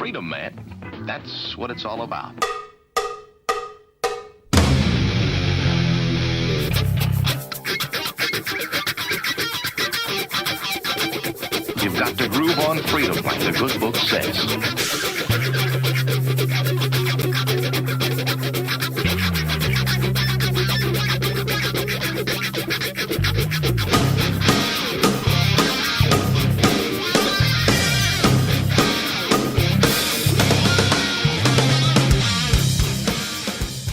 freedom, man. That's what it's all about. You've got to groove on freedom, like the good book says.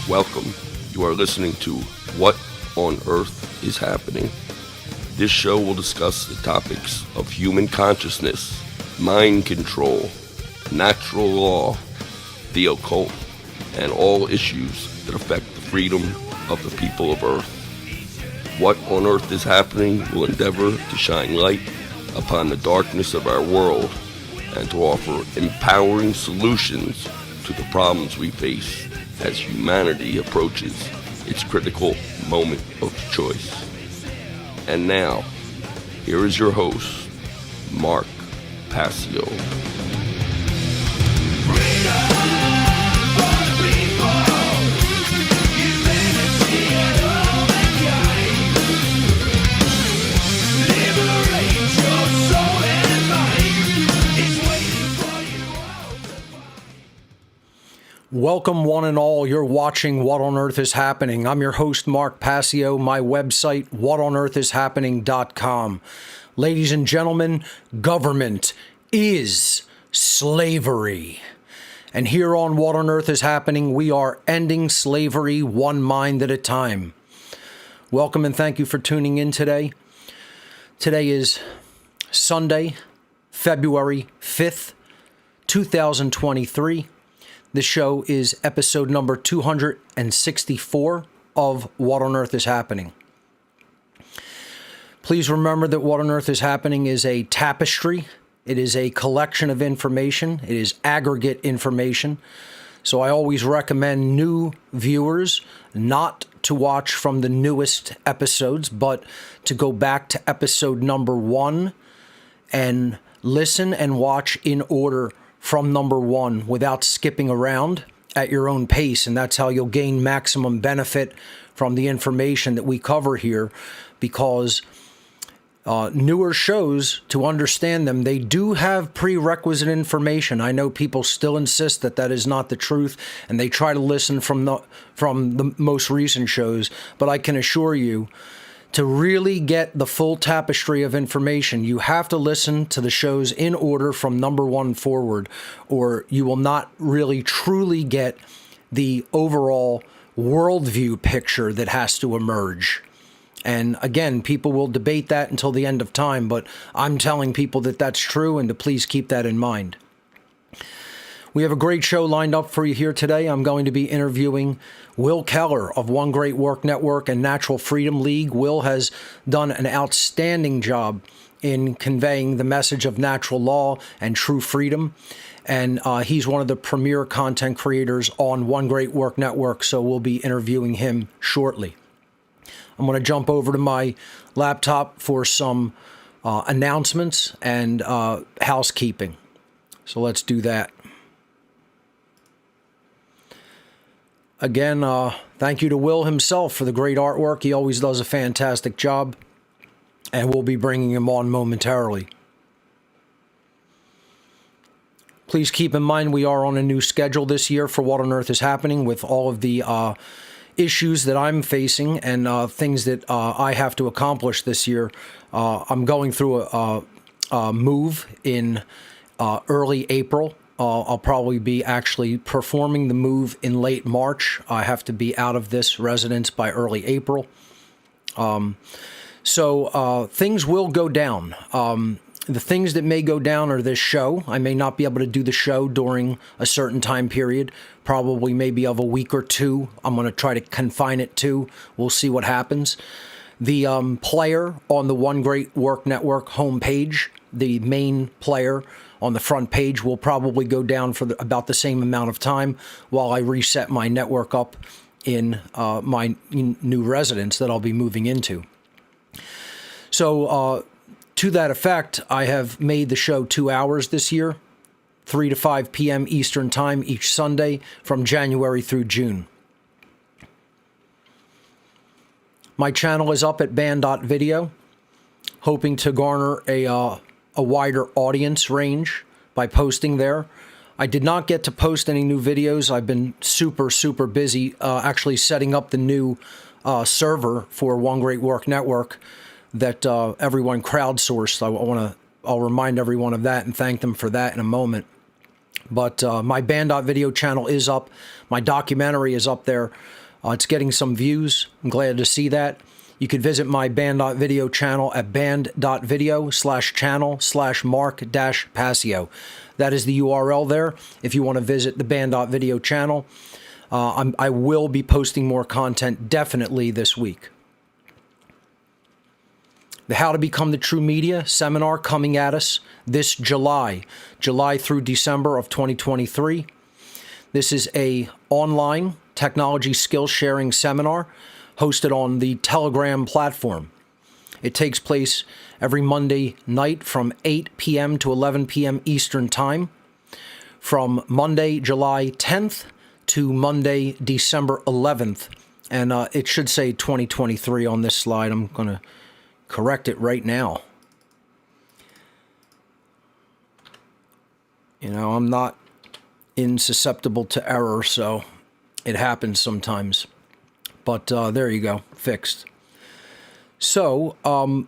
Welcome. You are listening to What on Earth is Happening. This show will discuss the topics of human consciousness, mind control, natural law, the occult, and all issues that affect the freedom of the people of Earth. What on Earth is Happening will endeavor to shine light upon the darkness of our world and to offer empowering solutions to the problems we face as humanity approaches its critical moment of choice. And now, here is your host, Mark Passio. Welcome, one and all. You're watching What on Earth is Happening. I'm your host, Mark Passio. My website, whatonearthishappening.com. Ladies and gentlemen, government is slavery. And here on What on Earth is Happening, we are ending slavery one mind at a time. Welcome and thank you for tuning in today. Today is Sunday, February 5th, 2023. This show is episode number 264 of What on Earth is Happening. Please remember that What on Earth is Happening is a tapestry. It is a collection of information. It is aggregate information. So I always recommend new viewers not to watch from the newest episodes, but to go back to episode number 1 and listen and watch in order from number 1 without skipping around at your own pace. And that's how you'll gain maximum benefit from the information that we cover here, because newer shows, to understand them, they do have prerequisite information. I know people still insist that that is not the truth, and they try to listen from the most recent shows. But I can assure you, to really get the full tapestry of information, you have to listen to the shows in order from number 1 forward, or you will not really truly get the overall worldview picture that has to emerge. And again, people will debate that until the end of time, but I'm telling people that that's true and to please keep that in mind. We have a great show lined up for you here today. I'm going to be interviewing Will Keller of One Great Work Network and Natural Freedom League. Will has done an outstanding job in conveying the message of natural law and true freedom. And he's one of the premier content creators on One Great Work Network, so we'll be interviewing him shortly. I'm going to jump over to my laptop for some announcements and housekeeping. So let's do that. Again, thank you to Will himself for the great artwork. He always does a fantastic job, and we'll be bringing him on momentarily. Please keep in mind we are on a new schedule this year for What on Earth is Happening, with all of the issues that I'm facing and things that I have to accomplish this year. I'm going through a move in early April. I'll probably be actually performing the move in late March. I have to be out of this residence by early April. So things will go down. The things that may go down are this show. I may not be able to do the show during a certain time period, probably maybe of a week or two. I'm going to try to confine it to. We'll see what happens. The player on the One Great Work Network homepage, the main player on the front page, will probably go down for about the same amount of time while I reset my network up in my new residence that I'll be moving into. So to that effect, I have made the show 2 hours this year. 3 to 5 p.m. Eastern Time each Sunday from January through June. My channel is up at band.video, hoping to garner a wider audience range by posting there. I did not get to post any new videos. I've been super busy actually setting up the new server for One Great Work Network that everyone crowdsourced. I'll remind everyone of that and thank them for that in a moment. But my band.video channel is up. My documentary is up there. It's getting some views. I'm glad to see that. You could visit my band.video channel at band.video/channel/Mark-Passio. That is the URL there if you want to visit the band.video channel. I will be posting more content definitely this week. The How to Become the True Media seminar coming at us this July through December of 2023. This is a online technology skill sharing seminar hosted on the Telegram platform. It takes place every Monday night from 8 p.m. to 11 p.m. Eastern Time, from Monday, July 10th to Monday, December 11th. And it should say 2023 on this slide. I'm going to correct it right now. You know, I'm not insusceptible to error, so it happens sometimes. But there you go, fixed. So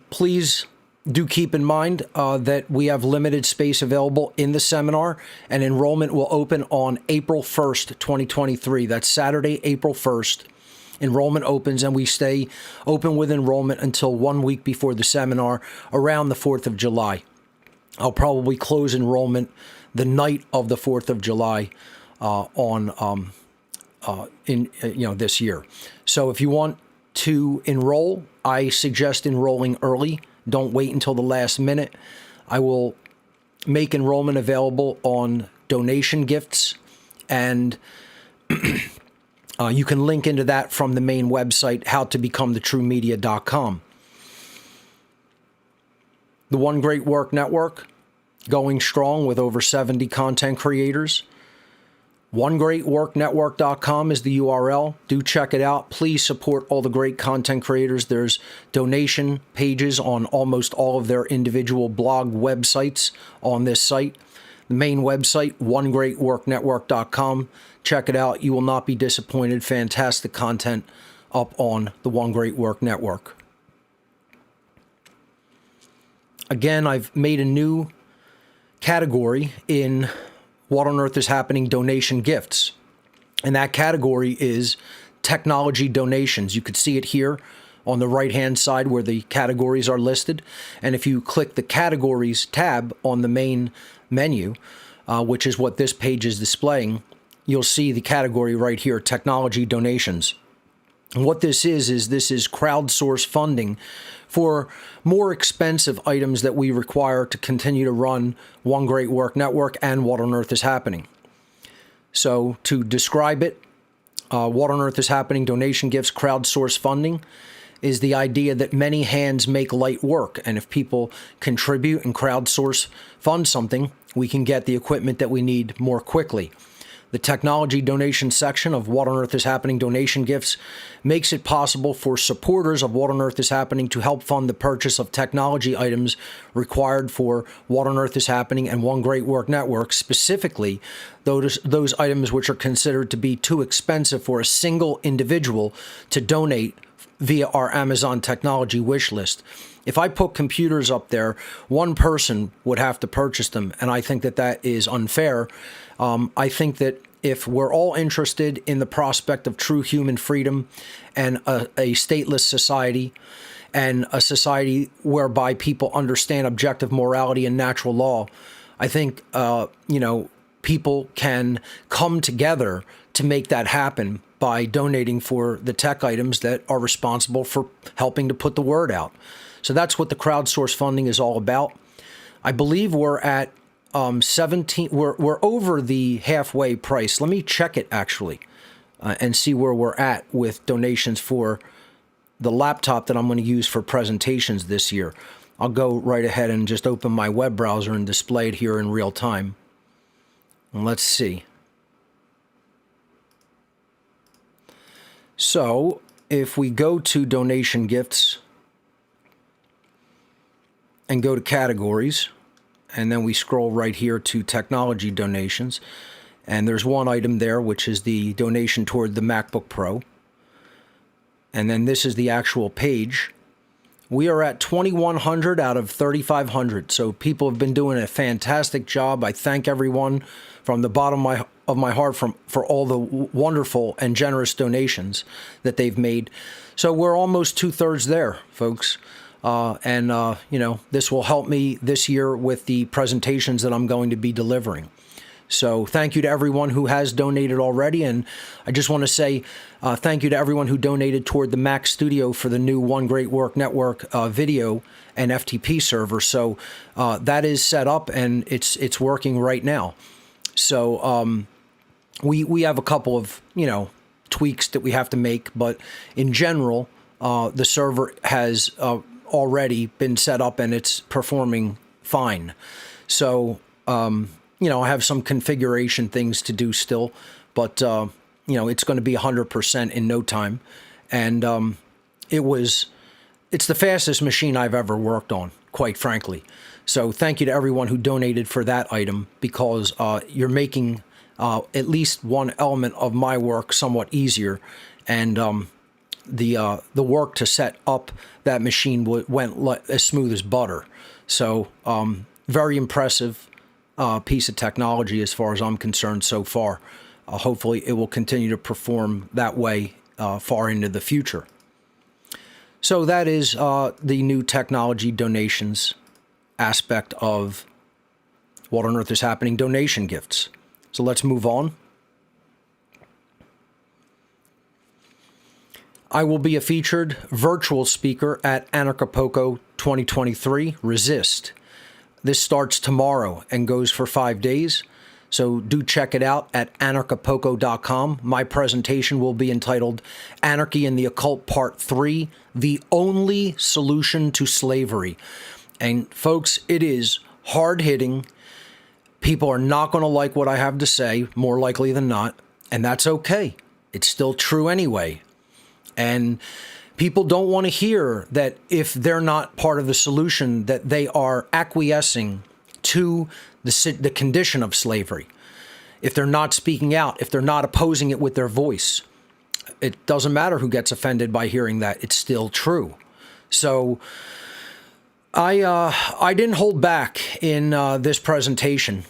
please do keep in mind that we have limited space available in the seminar, and enrollment will open on April 1st, 2023. That's Saturday, April 1st. Enrollment opens, and we stay open with enrollment until 1 week before the seminar, around the 4th of July. I'll probably close enrollment the night of the 4th of July this year. So if you want to enroll, I suggest enrolling early. Don't wait until the last minute. I will make enrollment available on donation gifts, and you can link into that from the main website, howtobecomthetruemedia.com. The One Great Work Network, going strong with over 70 content creators. OneGreatWorkNetwork.com is the URL. Do check it out. Please support all the great content creators. There's donation pages on almost all of their individual blog websites on this site. The main website, OneGreatWorkNetwork.com. Check it out. You will not be disappointed. Fantastic content up on the One Great Work Network. Again, I've made a new category in What on Earth is Happening donation gifts. And that category is technology donations. You could see it here on the right-hand side where the categories are listed. And if you click the categories tab on the main menu, which is what this page is displaying, you'll see the category right here, technology donations. And what this is crowdsource funding for more expensive items that we require to continue to run One Great Work Network and What on Earth is Happening. So to describe it, What on Earth is Happening donation gifts crowdsource funding is the idea that many hands make light work. And if people contribute and crowdsource fund something, we can get the equipment that we need more quickly. The technology donation section of What on Earth is Happening donation gifts makes it possible for supporters of What on Earth is Happening to help fund the purchase of technology items required for What on Earth is Happening and One Great Work Network, specifically those items which are considered to be too expensive for a single individual to donate via our Amazon technology wish list. If I put computers up there, one person would have to purchase them, and I think that that is unfair. I think that if we're all interested in the prospect of true human freedom and a stateless society, and a society whereby people understand objective morality and natural law, I think people can come together to make that happen by donating for the tech items that are responsible for helping to put the word out. So that's what the crowdsource funding is all about. I believe we're at 17. We're over the halfway price. Let me check it actually, and see where we're at with donations for the laptop that I'm going to use for presentations this year. I'll go right ahead and just open my web browser and display it here in real time. And let's see. So if we go to donation gifts and go to categories, and then we scroll right here to technology donations, and there's one item there, which is the donation toward the MacBook Pro. And then this is the actual page. We are at 2,100 out of 3,500. So people have been doing a fantastic job. I thank everyone from the bottom of my heart for all the wonderful and generous donations that they've made. So we're almost 2/3 there, folks. This will help me this year with the presentations that I'm going to be delivering. So thank you to everyone who has donated already. And I just want to say thank you to everyone who donated toward the Mac Studio for the new One Great Work Network video and FTP server. So that is set up and it's working right now. So we have a couple of, tweaks that we have to make. But in general, the server has already been set up and it's performing fine. So, I have some configuration things to do still, but, it's going to be 100% in no time. And it's the fastest machine I've ever worked on, quite frankly. So thank you to everyone who donated for that item, because you're making at least one element of my work somewhat easier. And the work to set up that machine went as smooth as butter. So very impressive piece of technology as far as I'm concerned so far. Hopefully it will continue to perform that way far into the future. So that is the new technology donations aspect of What on Earth is Happening donation gifts. So let's move on. I will be a featured virtual speaker at Anarchapulco 2023 Resist. This starts tomorrow and goes for 5 days. So do check it out at anarchapulco.com. My presentation will be entitled Anarchy and the Occult Part 3, The Only Solution to Slavery. And folks, it is hard-hitting. People are not going to like what I have to say, more likely than not. And that's okay. It's still true anyway. And people don't want to hear that if they're not part of the solution, that they are acquiescing to the condition of slavery. If they're not speaking out, if they're not opposing it with their voice, it doesn't matter who gets offended by hearing that. It's still true. So I didn't hold back in this presentation,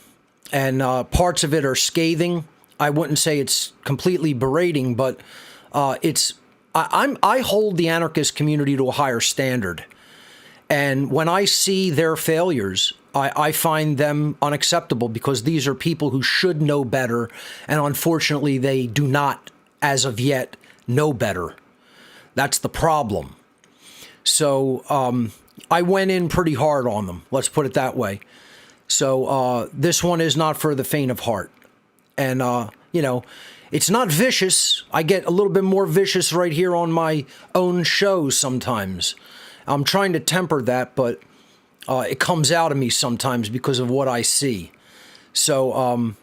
and parts of it are scathing. I wouldn't say it's completely berating, but I hold the anarchist community to a higher standard. And when I see their failures, I find them unacceptable, because these are people who should know better. And unfortunately, they do not, as of yet, know better. That's the problem. So I went in pretty hard on them. Let's put it that way. So this one is not for the faint of heart. And, it's not vicious. I get a little bit more vicious right here on my own show sometimes. I'm trying to temper that, but it comes out of me sometimes because of what I see. So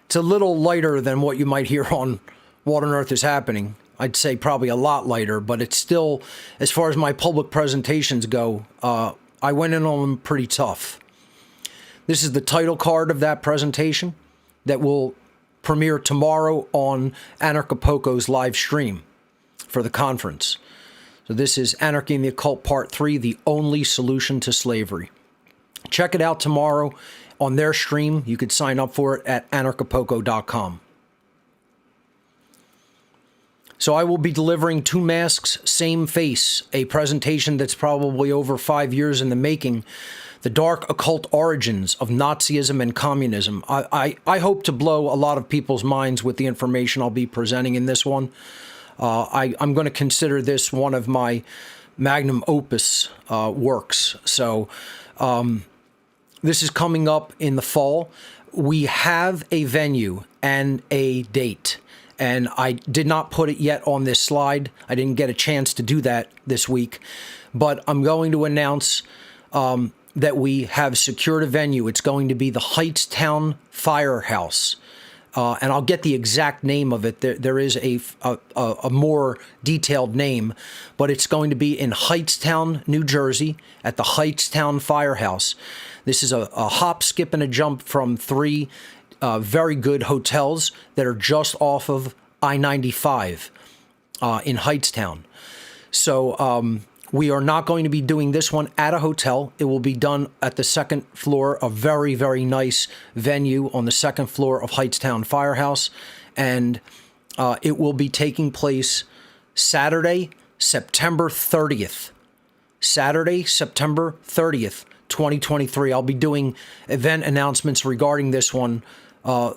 it's a little lighter than what you might hear on What on Earth is Happening. I'd say probably a lot lighter, but it's still, as far as my public presentations go, I went in on them pretty tough. This is the title card of that presentation that will premiere tomorrow on Anarchapulco's live stream for the conference. So this is Anarchy and the Occult Part 3, The Only Solution to Slavery. Check it out tomorrow on their stream. You could sign up for it at anarchapulco.com. So I will be delivering Two Masks, Same Face, a presentation that's probably over 5 years in the making. The dark occult origins of Nazism and communism. I hope to blow a lot of people's minds with the information I'll be presenting in this one. I'm going to consider this one of my magnum opus works. So this is coming up in the fall. We have a venue and a date, and I did not put it yet on this slide. I didn't get a chance to do that this week, but I'm going to announce that we have secured a venue. It's going to be the Hightstown Firehouse. And I'll get the exact name of it. There is a more detailed name, but it's going to be in Hightstown, New Jersey, at the Hightstown Firehouse. This is a hop, skip, and a jump from three very good hotels that are just off of I-95 in Hightstown. So we are not going to be doing this one at a hotel. It will be done at the second floor, a very, very nice venue on the second floor of Hightstown Firehouse. And it will be taking place Saturday, September 30th. Saturday, September 30th, 2023. I'll be doing event announcements regarding this one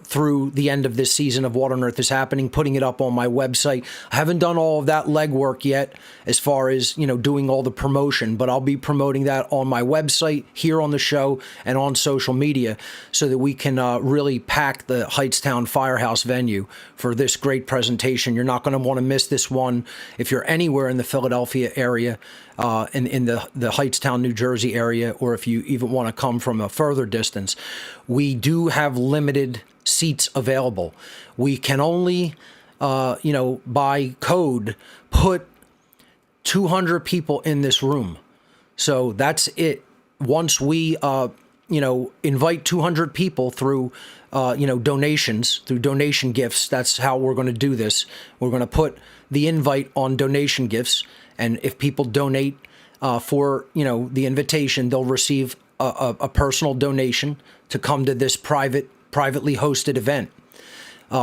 through the end of this season of What on Earth is Happening, putting it up on my website. I haven't done all of that legwork yet as far as, doing all the promotion, but I'll be promoting that on my website, here on the show, and on social media so that we can really pack the Hightstown Firehouse venue for this great presentation. You're not going to want to miss this one if you're anywhere in the Philadelphia area, in the Hightstown, New Jersey area, or if you even want to come from a further distance. We do have limited seats available. We can only, by code, put 200 people in this room. So that's it. Once we, invite 200 people through, donations, through donation gifts, that's how we're going to do this. We're going to put the invite on donation gifts. And if people donate for, the invitation, they'll receive a personal donation to come to this privately hosted event.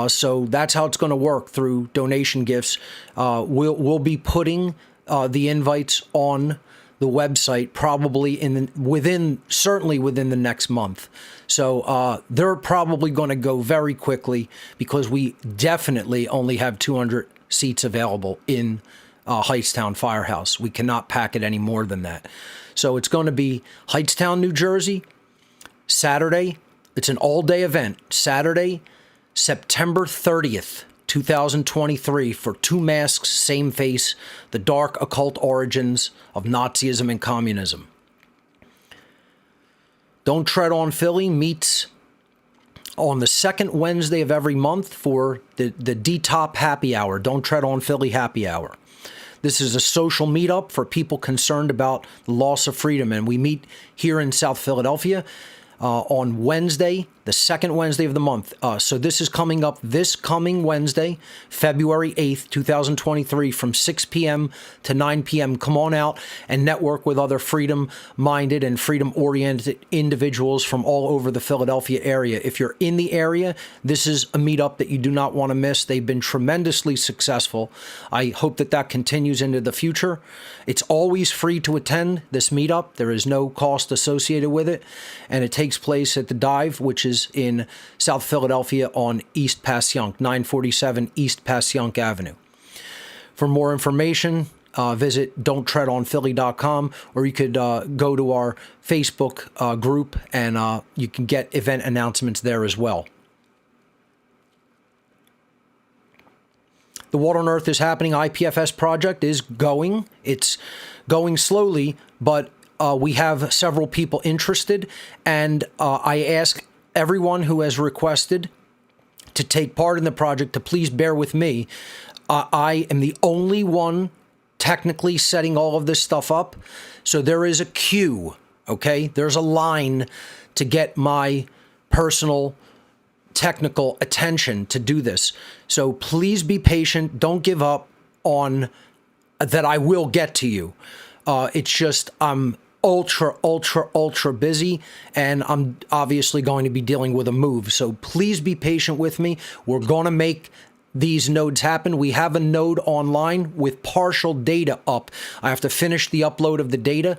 So that's how it's going to work, through donation gifts. We'll be putting the invites on the website probably certainly within the next month. So they're probably going to go very quickly because we definitely only have 200 seats available in Hightstown Firehouse. We cannot pack it any more than that. So it's going to be Hightstown, New Jersey, Saturday. It's an all-day event. Saturday, September 30th, 2023, for Two Masks, Same Face, the dark occult origins of Nazism and communism. Don't Tread on Philly meets on the second Wednesday of every month for the D-Top Happy Hour, Don't Tread on Philly Happy Hour. This is a social meetup for people concerned about the loss of freedom, and we meet here in South Philadelphia on Wednesday, the second Wednesday of the month. So this is coming up this coming Wednesday, February 8th, 2023, from 6 p.m. to 9 p.m. Come on out and network with other freedom-minded and freedom-oriented individuals from all over the Philadelphia area. If you're in the area, this is a meetup that you do not want to miss. They've been tremendously successful. I hope that continues into the future. It's always free to attend this meetup. There is no cost associated with it, and it takes place at the Dive, which is in South Philadelphia on East Passyunk, 947 East Passyunk Avenue. For more information, visit don'ttreadonphilly.com, or you could go to our Facebook group, and you can get event announcements there as well. The What on Earth is Happening IPFS project is going. It's going slowly, but we have several people interested, and I ask everyone who has requested to take part in the project to please bear with me. I am the only one technically setting all of this stuff up, so there is a queue, okay? There's a line to get my personal technical attention to do this. So please be patient. Don't give up on that. I will get to you. It's just I'm ultra busy, and I'm obviously going to be dealing with a move. So please be patient with me. We're going to make these nodes happen. We have a node online with partial data up. I have to finish the upload of the data,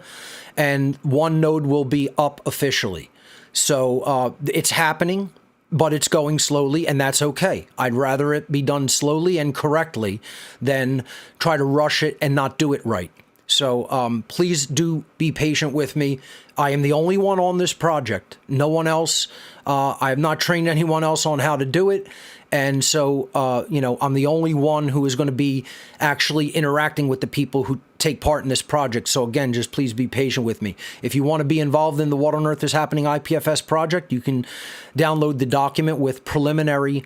and one node will be up officially. So it's happening, but it's going slowly, and that's okay. I'd rather it be done slowly and correctly than try to rush it and not do it right. So please do be patient with me. I am the only one on this project. No one else. I have not trained anyone else on how to do it. And so, I'm the only one who is going to be actually interacting with the people who take part in this project. So again, just please be patient with me. If you want to be involved in the What on Earth is Happening IPFS project, you can download the document with preliminary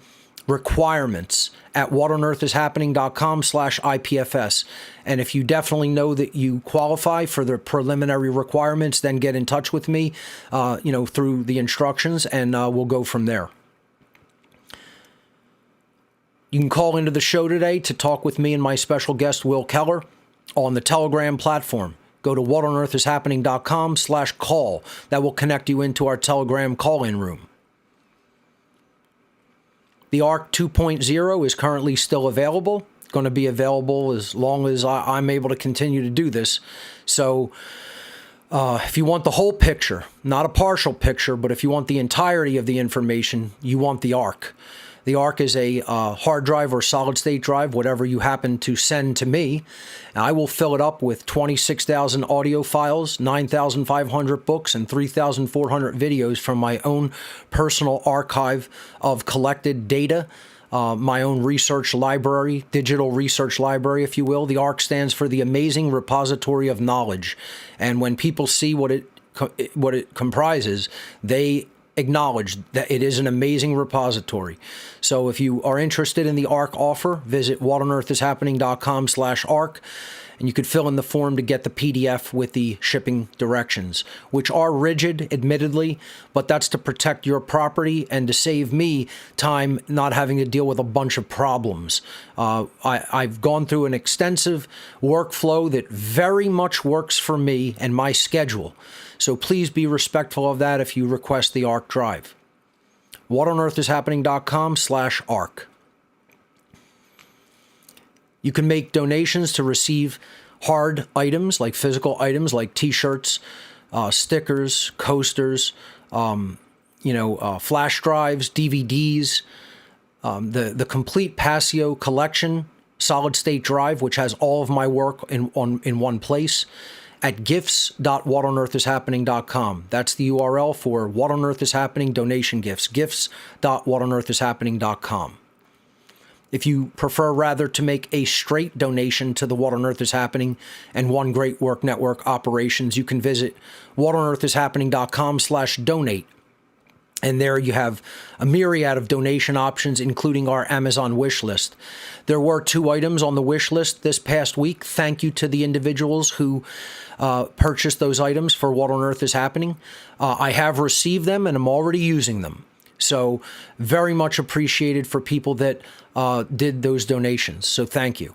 requirements at whatonearthishappening.com/IPFS. And if you definitely know that you qualify for the preliminary requirements, then get in touch with me, through the instructions, and we'll go from there. You can call into the show today to talk with me and my special guest, Will Keller, on the Telegram platform. Go to whatonearthishappening.com/call. That will connect you into our Telegram call-in room. The ARC 2.0 is currently still available. It's going to be available as long as I'm able to continue to do this. So if you want the whole picture, not a partial picture, but if you want the entirety of the information, you want the ARC. The ARC is a hard drive or solid state drive, whatever you happen to send to me. And I will fill it up with 26,000 audio files, 9,500 books, and 3,400 videos from my own personal archive of collected data, my own research library, digital research library, if you will. The ARC stands for the Amazing Repository of Knowledge. And when people see what it comprises, they acknowledge that it is an amazing repository. So if you are interested in the ARC offer, visit whatonearthishappening.com/ARC, and you could fill in the form to get the PDF with the shipping directions, which are rigid, admittedly, but that's to protect your property and to save me time not having to deal with a bunch of problems. I've gone through an extensive workflow that very much works for me and my schedule. So please be respectful of that if you request the ARC drive. whatonearthishappening.com/ARC. You can make donations to receive hard items, like physical items like T-shirts, stickers, coasters, flash drives, DVDs, the complete Passio collection solid state drive, which has all of my work in one place, at gifts.whatonearthishappening.com. That's the URL for What on Earth is Happening donation gifts, gifts.whatonearthishappening.com. If you prefer rather to make a straight donation to the What on Earth is Happening and One Great Work Network operations, you can visit whatonearthishappening.com/donate. And there you have a myriad of donation options, including our Amazon wish list. There were 2 items on the wish list this past week. Thank you to the individuals who purchased those items for What on Earth is Happening. I have received them and I'm already using them. So very much appreciated for people that did those donations. So thank you.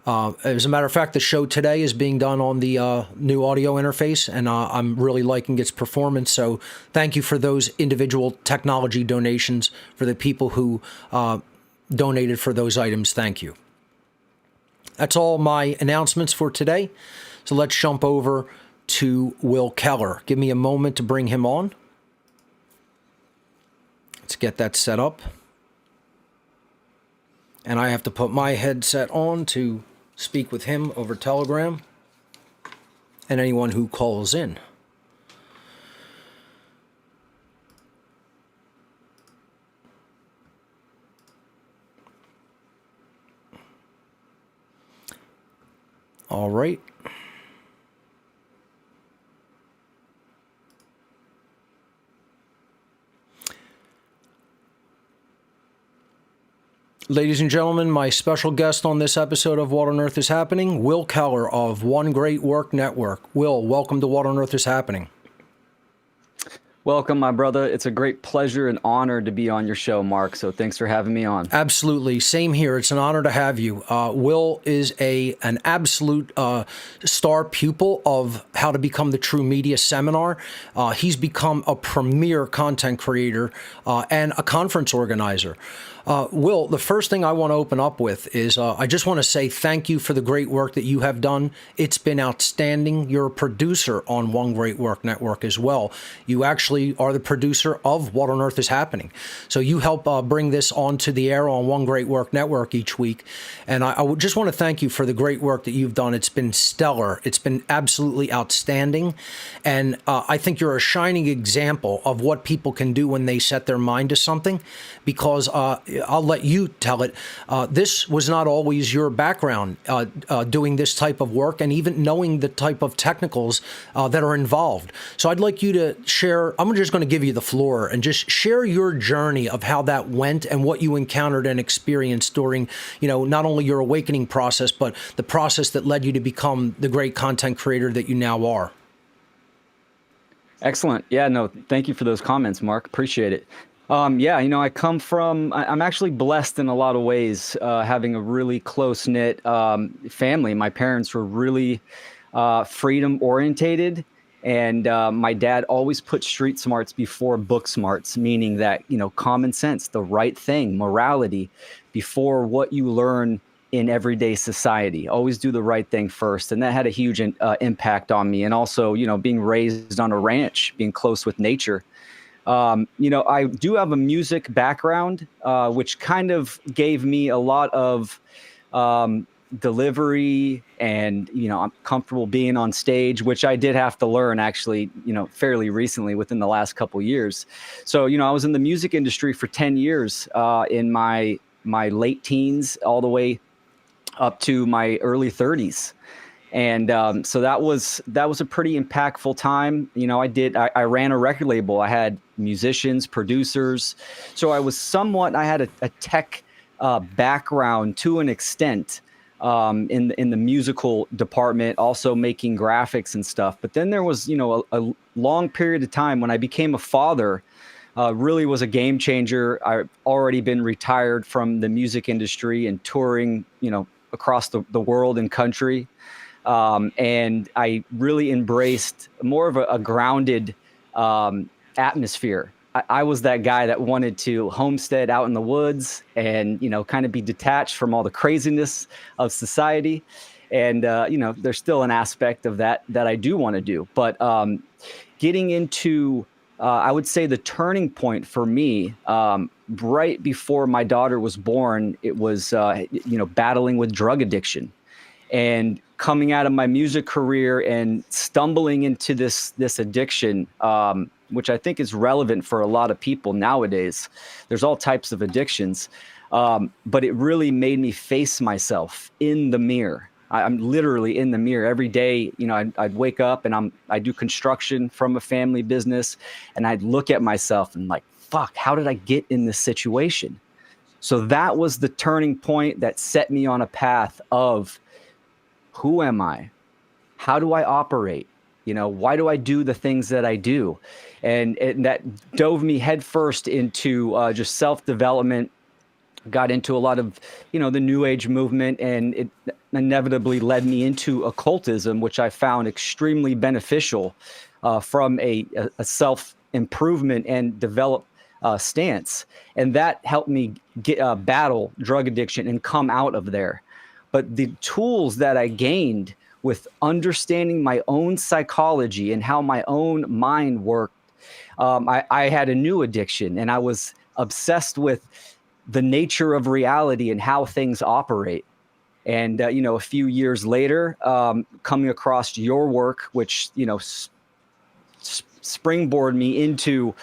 As a matter of fact, the show today is being done on the new audio interface, and I'm really liking its performance. So thank you for those individual technology donations, for the people who donated for those items. Thank you. That's all my announcements for today. So let's jump over to Will Keller. Give me a moment to bring him on. Let's get that set up. And I have to put my headset on to speak with him over Telegram and anyone who calls in. All right. Ladies and gentlemen, my special guest on this episode of What on Earth is Happening, Will Keller of One Great Work Network. Will, welcome to What on Earth is Happening. Welcome, my brother. It's a great pleasure and honor to be on your show, Mark. So thanks for having me on. Absolutely. Same here. It's an honor to have you. Will is an absolute star pupil of How to Become the True Media seminar. He's become a premier content creator and a conference organizer. Will, the first thing I want to open up with is I just want to say thank you for the great work that you have done. It's been outstanding. You're a producer on One Great Work Network as well. You actually actually are the producer of What on Earth is Happening. So you help bring this onto the air on One Great Work Network each week. And I would just want to thank you for the great work that you've done. It's been stellar. It's been absolutely outstanding. And I think you're a shining example of what people can do when they set their mind to something, because I'll let you tell it. This was not always your background, doing this type of work and even knowing the type of technicals that are involved. So I'd like you to share, I'm just going to give you the floor and just share your journey of how that went and what you encountered and experienced during, not only your awakening process, but the process that led you to become the great content creator that you now are. Excellent. Yeah, no, thank you for those comments, Mark. Appreciate it. I come from, I'm actually blessed in a lot of ways, having a really close-knit family. My parents were really freedom orientated, and my dad always put street smarts before book smarts, meaning that, common sense, the right thing, morality, before what you learn in everyday society. Always do the right thing first. And that had a huge impact on me. And also, being raised on a ranch, being close with nature. I do have a music background, which kind of gave me a lot of delivery, and, I'm comfortable being on stage, which I did have to learn actually, fairly recently within the last couple of years. So, I was in the music industry for 10 years, in my late teens, all the way up to my early 30s. And so that was a pretty impactful time. I ran a record label. I had musicians, producers. So I had a tech background to an extent, in the musical department, also making graphics and stuff. But then there was, a long period of time when I became a father. Really was a game changer. I've already been retired from the music industry and touring, across the world and country. And I really embraced more of a grounded atmosphere. I was that guy that wanted to homestead out in the woods and, kind of be detached from all the craziness of society. And, there's still an aspect of that I do want to do. But getting into, I would say, the turning point for me, right before my daughter was born, it was, battling with drug addiction. And coming out of my music career and stumbling into this addiction, which I think is relevant for a lot of people nowadays. There's all types of addictions, but it really made me face myself in the mirror. I'm literally in the mirror every day. I'd wake up and I do construction from a family business, and I'd look at myself and like, fuck, how did I get in this situation? So that was the turning point that set me on a path of, who am I? How do I operate? Why do I do the things that I do? And that dove me headfirst into just self-development. Got into a lot of, the New Age movement, and it inevitably led me into occultism, which I found extremely beneficial from a self-improvement and develop stance. And that helped me battle drug addiction and come out of there. But the tools that I gained with understanding my own psychology and how my own mind worked, I had a new addiction, and I was obsessed with the nature of reality and how things operate. And, a few years later, coming across your work, which, springboard me into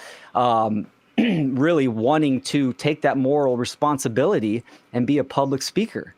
really wanting to take that moral responsibility and be a public speaker.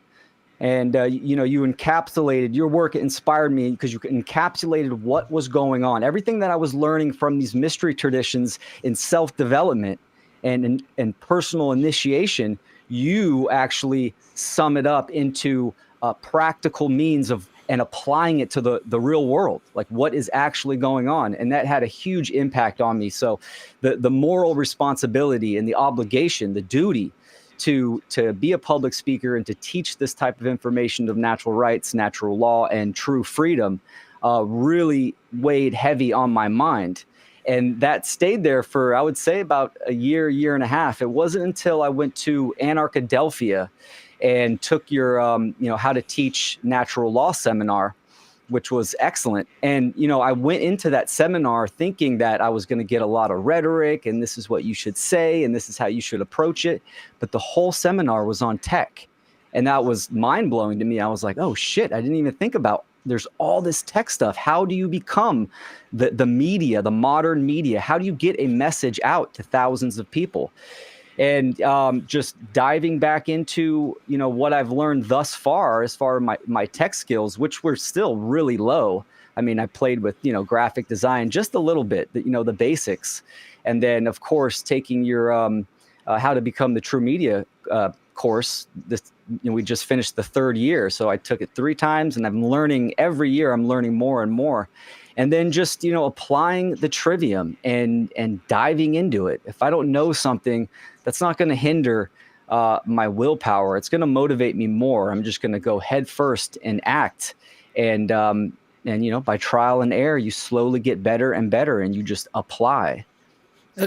And, you encapsulated your work. It inspired me because you encapsulated what was going on. Everything that I was learning from these mystery traditions in self-development and personal initiation, you actually sum it up into practical means of and applying it to the real world, like what is actually going on. And that had a huge impact on me. So the moral responsibility and the obligation, the duty to be a public speaker and to teach this type of information of natural rights, natural law, and true freedom really weighed heavy on my mind. And that stayed there for, I would say, about a year and a half. It wasn't until I went to Anarchadelphia and took your, how to teach natural law seminar, which was excellent. And, you know, I went into that seminar thinking that I was going to get a lot of rhetoric and this is what you should say and this is how you should approach it. But the whole seminar was on tech. And that was mind blowing to me. I was like, oh shit, I didn't even think about there's all this tech stuff. How do you become the media, the modern media? How do you get a message out to thousands of people? And just diving back into, you know, what I've learned thus far as far as my tech skills, which were still really low. I mean, I played with, you know, graphic design just a little bit, you know, the basics. And then, of course, taking your how to become the true media course. This, you know, we just finished the 3rd year. So I took it 3 times and I'm learning every year. I'm learning more and more. And then just, you know, applying the trivium and diving into it. If I don't know something, that's not going to hinder my willpower. It's going to motivate me more. I'm just going to go head first and act. And, you know, by trial and error, you slowly get better and better and you just apply.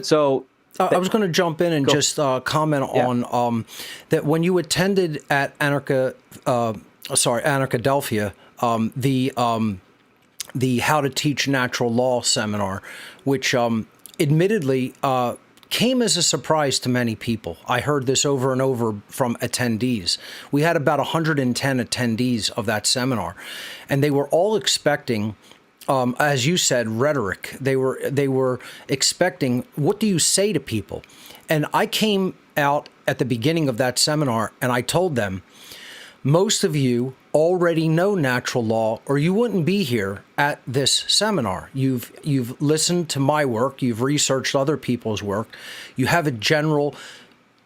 So I was going to jump in and just comment on that when you attended at Anarchadelphia, the How to Teach Natural Law seminar, which admittedly came as a surprise to many people. I heard this over and over from attendees. We had about 110 attendees of that seminar, and they were all expecting, as you said, rhetoric. They were expecting, what do you say to people? And I came out at the beginning of that seminar and I told them, most of you already know natural law or you wouldn't be here at this seminar. You've listened to my work, you've researched other people's work, you have a general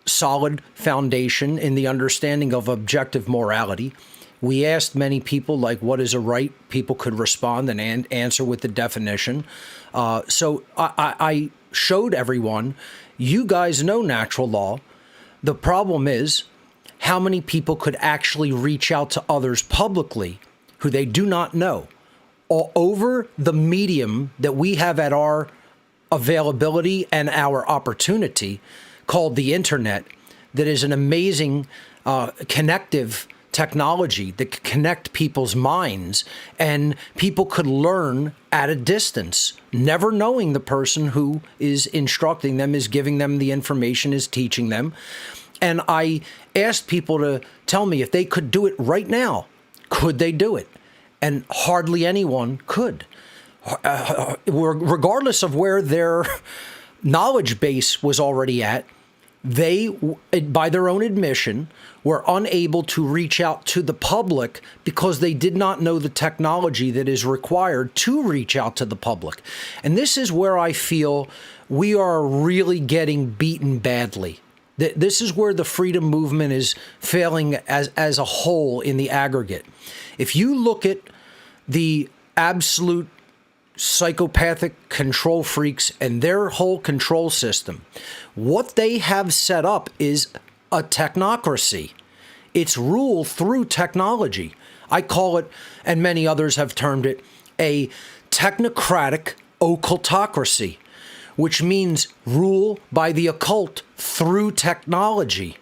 solid foundation in the understanding of objective morality. We asked many people, like, what is a right? People could respond and answer with the definition. So I showed everyone, you guys know natural law. The problem is how many people could actually reach out to others publicly who they do not know, all over the medium that we have at our availability and our opportunity called the internet, that is an amazing connective technology that could connect people's minds, and people could learn at a distance, never knowing the person who is instructing them, is giving them the information, is teaching them. And I asked people to tell me if they could do it right now, could they do it? And hardly anyone could, regardless of where their knowledge base was already at. They, by their own admission, were unable to reach out to the public because they did not know the technology that is required to reach out to the public. And this is where I feel we are really getting beaten badly. This is where the freedom movement is failing as a whole in the aggregate. If you look at the absolute psychopathic control freaks and their whole control system, what they have set up is a technocracy. It's rule through technology. I call it, and many others have termed it, a technocratic occultocracy, which means rule by the occult through technology.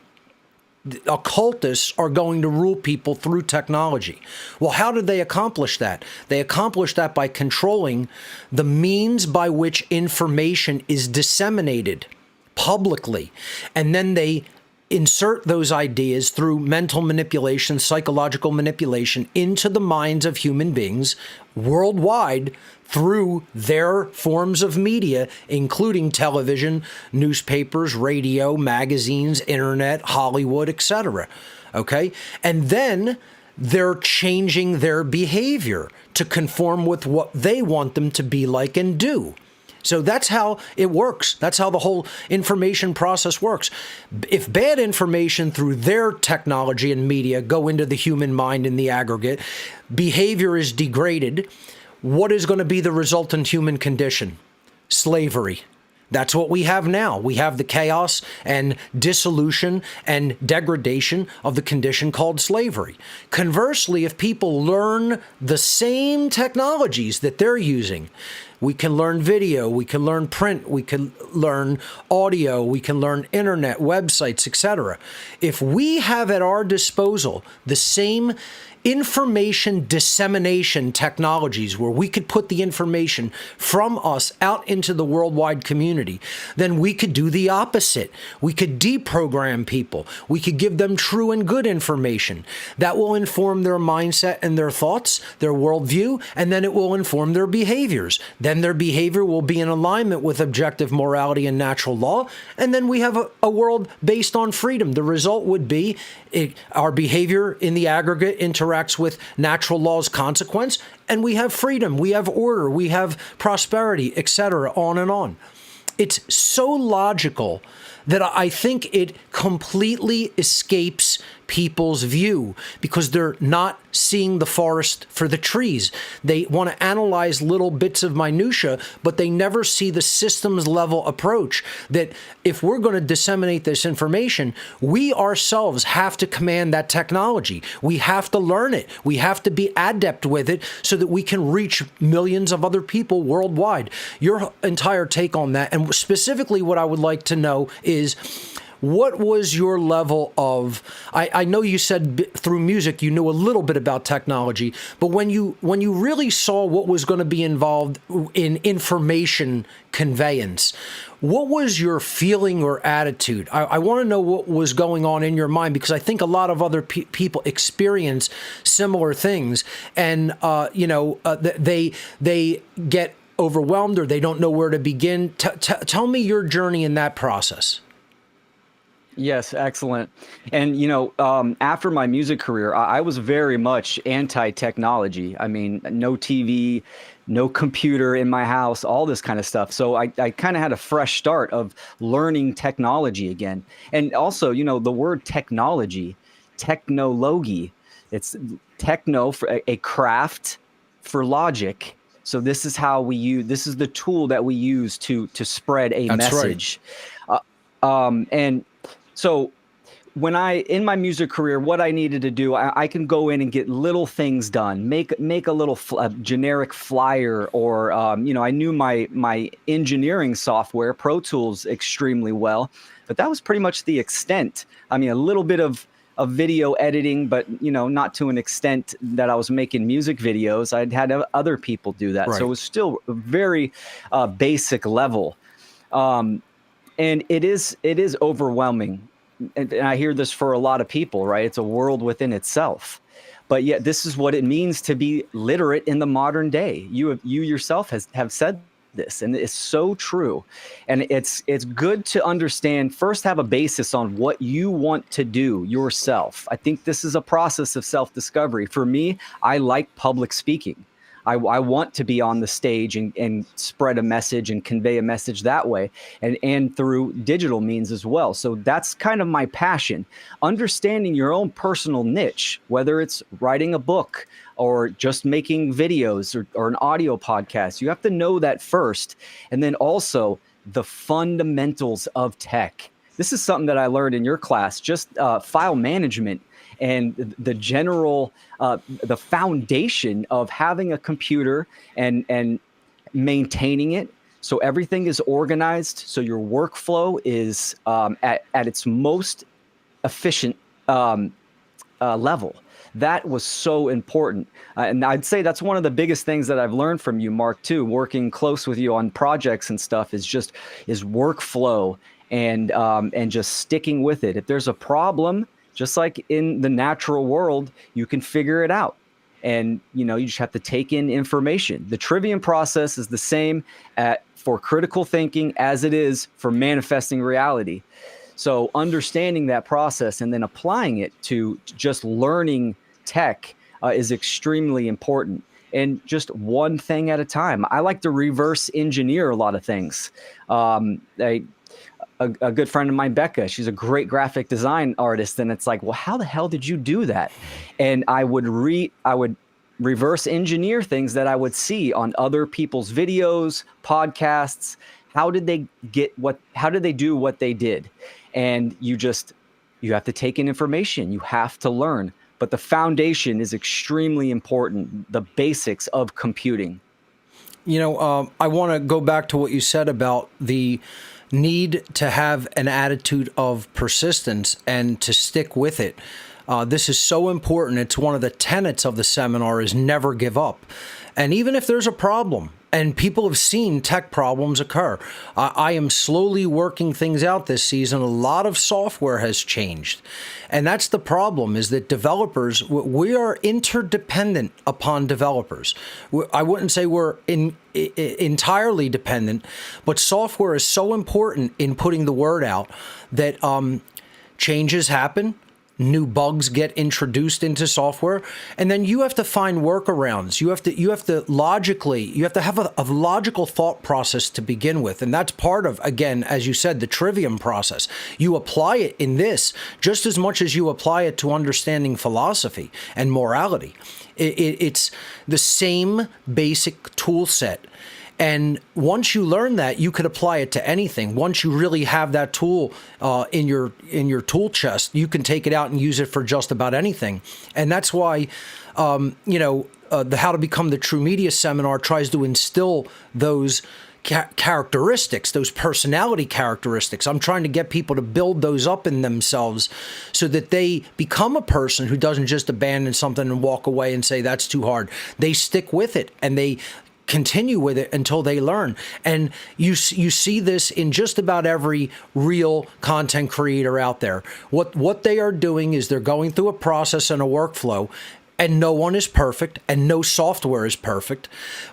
The occultists are going to rule people through technology. Well, how did they accomplish that? They accomplished that by controlling the means by which information is disseminated publicly. And then they insert those ideas through mental manipulation, psychological manipulation into the minds of human beings worldwide through their forms of media, including television, newspapers, radio, magazines, internet, Hollywood, etc. Okay? And then they're changing their behavior to conform with what they want them to be like and do. So that's how it works. That's how the whole information process works. If bad information through their technology and media go into the human mind in the aggregate, behavior is degraded. What is going to be the resultant human condition? Slavery. That's what we have now. We have the chaos and dissolution and degradation of the condition called slavery. Conversely, if people learn the same technologies that they're using, we can learn video, we can learn print, we can learn audio, we can learn internet, websites, etc. If we have at our disposal the same information dissemination technologies where we could put the information from us out into the worldwide community, then we could do the opposite. We could deprogram people. We could give them true and good information that will inform their mindset and their thoughts, their worldview, and then it will inform their behaviors. Then their behavior will be in alignment with objective morality and natural law, and then we have a world based on freedom. The result would be our behavior in the aggregate interacts with natural law's consequence, and we have freedom, we have order, we have prosperity, etc., on and on. It's so logical that I think it completely escapes people's view because they're not seeing the forest for the trees. They want to analyze little bits of minutia, but they never see the systems level approach that if we're going to disseminate this information, we ourselves have to command that technology. We have to learn it. We have to be adept with it so that we can reach millions of other people worldwide. Your entire take on that, and specifically what I would like to know is, what was your level of, I know you said through music you knew a little bit about technology, but when you really saw what was going to be involved in information conveyance, what was your feeling or attitude? I want to know what was going on in your mind, because I think a lot of other people experience similar things, and they get overwhelmed or they don't know where to begin. Tell me your journey in that process. Yes, excellent. And, after my music career, I was very much anti-technology. I mean, no TV, no computer in my house, all this kind of stuff. So I kind of had a fresh start of learning technology again. And also, the word technology, technology, it's techno for a craft for logic. So this is this is the tool that we use to spread a message. Right. And so when in my music career, what I needed to do, I can go in and get little things done, make a little generic flyer, or, I knew my engineering software, Pro Tools, extremely well, but that was pretty much the extent. I mean, a little bit of video editing, but, not to an extent that I was making music videos. I'd had other people do that. Right. So it was still a very basic level. And it is overwhelming. And I hear this for a lot of people, right? It's a world within itself. But yet this is what it means to be literate in the modern day. You yourself have said this, and it's so true. And it's good to understand, first have a basis on what you want to do yourself. I think this is a process of self-discovery. For me, I like public speaking. I want to be on the stage and spread a message and convey a message that way, and through digital means as well. So that's kind of my passion. Understanding your own personal niche, whether it's writing a book or just making videos or an audio podcast, you have to know that first. And then also the fundamentals of tech. This is something that I learned in your class, just file management. And the general, the foundation of having a computer and maintaining it, so everything is organized, so your workflow is at its most efficient level. That was so important. And I'd say that's one of the biggest things that I've learned from you, Mark, too, working close with you on projects and stuff, is workflow and just sticking with it. If there's a problem, just like in the natural world, you can figure it out. And, you just have to take in information. The trivium process is the same for critical thinking as it is for manifesting reality. So understanding that process and then applying it to just learning tech is extremely important. And just one thing at a time. I like to reverse engineer a lot of things. A good friend of mine, Becca, she's a great graphic design artist. And it's like, well, how the hell did you do that? And I would reverse engineer things that I would see on other people's videos, podcasts. How did they do what they did? And you have to take in information. You have to learn. But the foundation is extremely important, the basics of computing. I want to go back to what you said about the need to have an attitude of persistence and to stick with it. This is so important. It's one of the tenets of the seminar is never give up. And even if there's a problem, and people have seen tech problems occur. I am slowly working things out this season. A lot of software has changed. And that's the problem, is that developers, we are interdependent upon developers. I wouldn't say we're entirely dependent, but software is so important in putting the word out that changes happen. New bugs get introduced into software, and then you have to find workarounds. You have to have a logical thought process to begin with, and that's part of, again, as you said, the trivium process. You apply it in this just as much as you apply it to understanding philosophy and morality. It's the same basic tool set. And once you learn that, you could apply it to anything. Once you really have that tool in your tool chest, you can take it out and use it for just about anything. And that's why, the How to Become the True Media seminar tries to instill those characteristics, those personality characteristics. I'm trying to get people to build those up in themselves so that they become a person who doesn't just abandon something and walk away and say, that's too hard. They stick with it, and they continue with it until they learn. And you see this in just about every real content creator out there. What they are doing is they're going through a process and a workflow, and no one is perfect and no software is perfect.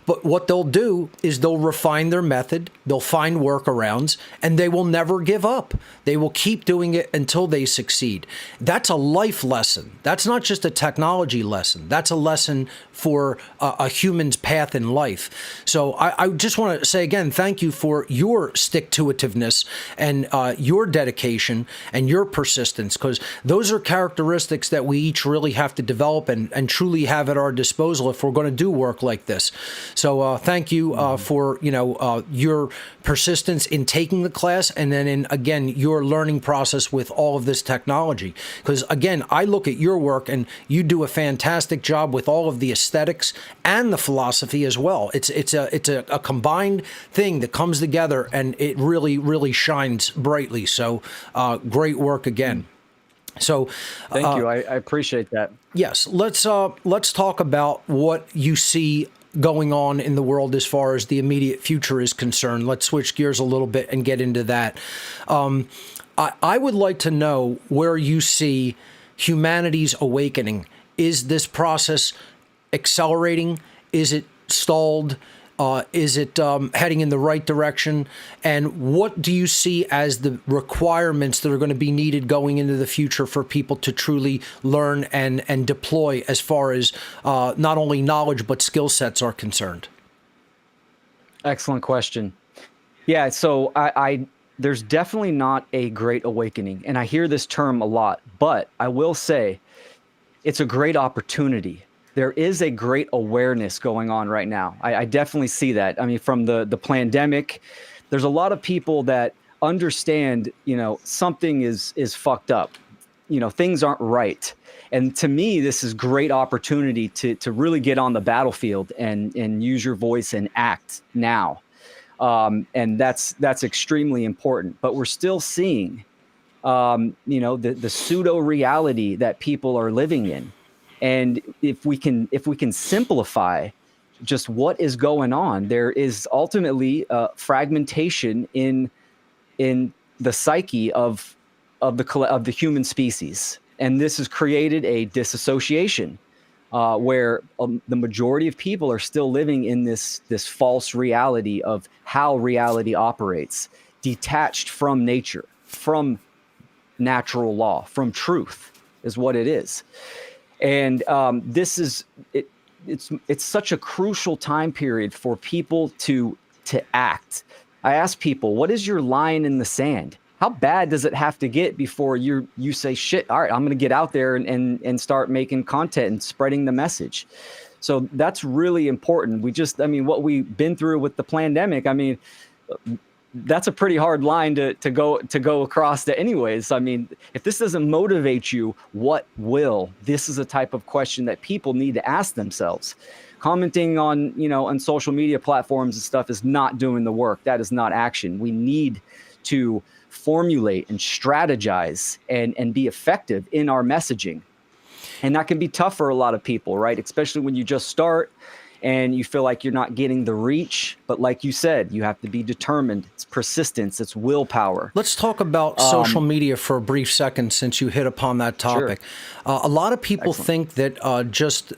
But what they'll do is they'll refine their method, they'll find workarounds, and they will never give up. They will keep doing it until they succeed. That's a life lesson. That's not just a technology lesson. That's a lesson for a human's path in life. So I just want to say again, thank you for your stick-to-itiveness and your dedication and your persistence, because those are characteristics that we each really have to develop and truly have at our disposal if we're going to do work like this. So thank you for your persistence in taking the class, and then in, again, your learning process with all of this technology. Because again, I look at your work and you do a fantastic job with all of the aesthetics and the philosophy as well. It's a combined thing that comes together, and it really shines brightly. So great work again. So thank you. I appreciate that. Yes, let's talk about what you see going on in the world as far as the immediate future is concerned. Let's switch gears a little bit and get into that. I would like to know where you see humanity's awakening. Is this process accelerating? Is it stalled? Is it heading in the right direction? And what do you see as the requirements that are going to be needed going into the future for people to truly learn and deploy as far as not only knowledge but skill sets are concerned? Excellent question. Yeah, so there's definitely not a great awakening, and I hear this term a lot, but I will say it's a great opportunity. There is a great awareness going on right now. I definitely see that. I mean, from the pandemic, there's a lot of people that understand, something is fucked up. Things aren't right. And to me, this is great opportunity to really get on the battlefield and use your voice and act now. And that's extremely important. But we're still seeing, the pseudo reality that people are living in. And if we can simplify just what is going on, there is ultimately fragmentation in the psyche of the human species, and this has created a disassociation where the majority of people are still living in this false reality of how reality operates, detached from nature, from natural law, from truth, is what it is. And this is it's such a crucial time period for people to act. I ask people, what is your line in the sand? How bad does it have to get before you say, shit, all right, I'm going to get out there and start making content and spreading the message? So that's really important. What we've been through with the pandemic, that's a pretty hard line to go across to anyways. If this doesn't motivate you, what will? This is a type of question that people need to ask themselves. Commenting on social media platforms and stuff is not doing the work. That is not action. We need to formulate and strategize and be effective in our messaging. And that can be tough for a lot of people, right? Especially when you just start and you feel like you're not getting the reach. But like you said, you have to be determined. It's persistence. It's willpower. Let's talk about social media for a brief second, since you hit upon that topic. Sure. A lot of people think that just,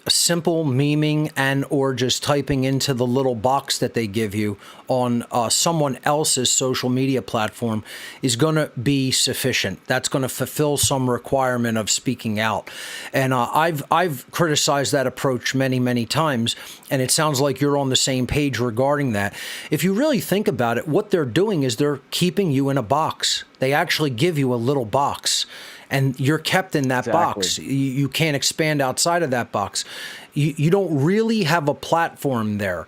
simple memeing and or just typing into the little box that they give you on someone else's social media platform is going to be sufficient. That's going to fulfill some requirement of speaking out. And I've criticized that approach many, many times, and it sounds like you're on the same page regarding that. If you really think about it, what they're doing is they're keeping you in a box. They actually give you a little box, and you're kept in that box. You can't expand outside of that box. You don't really have a platform there.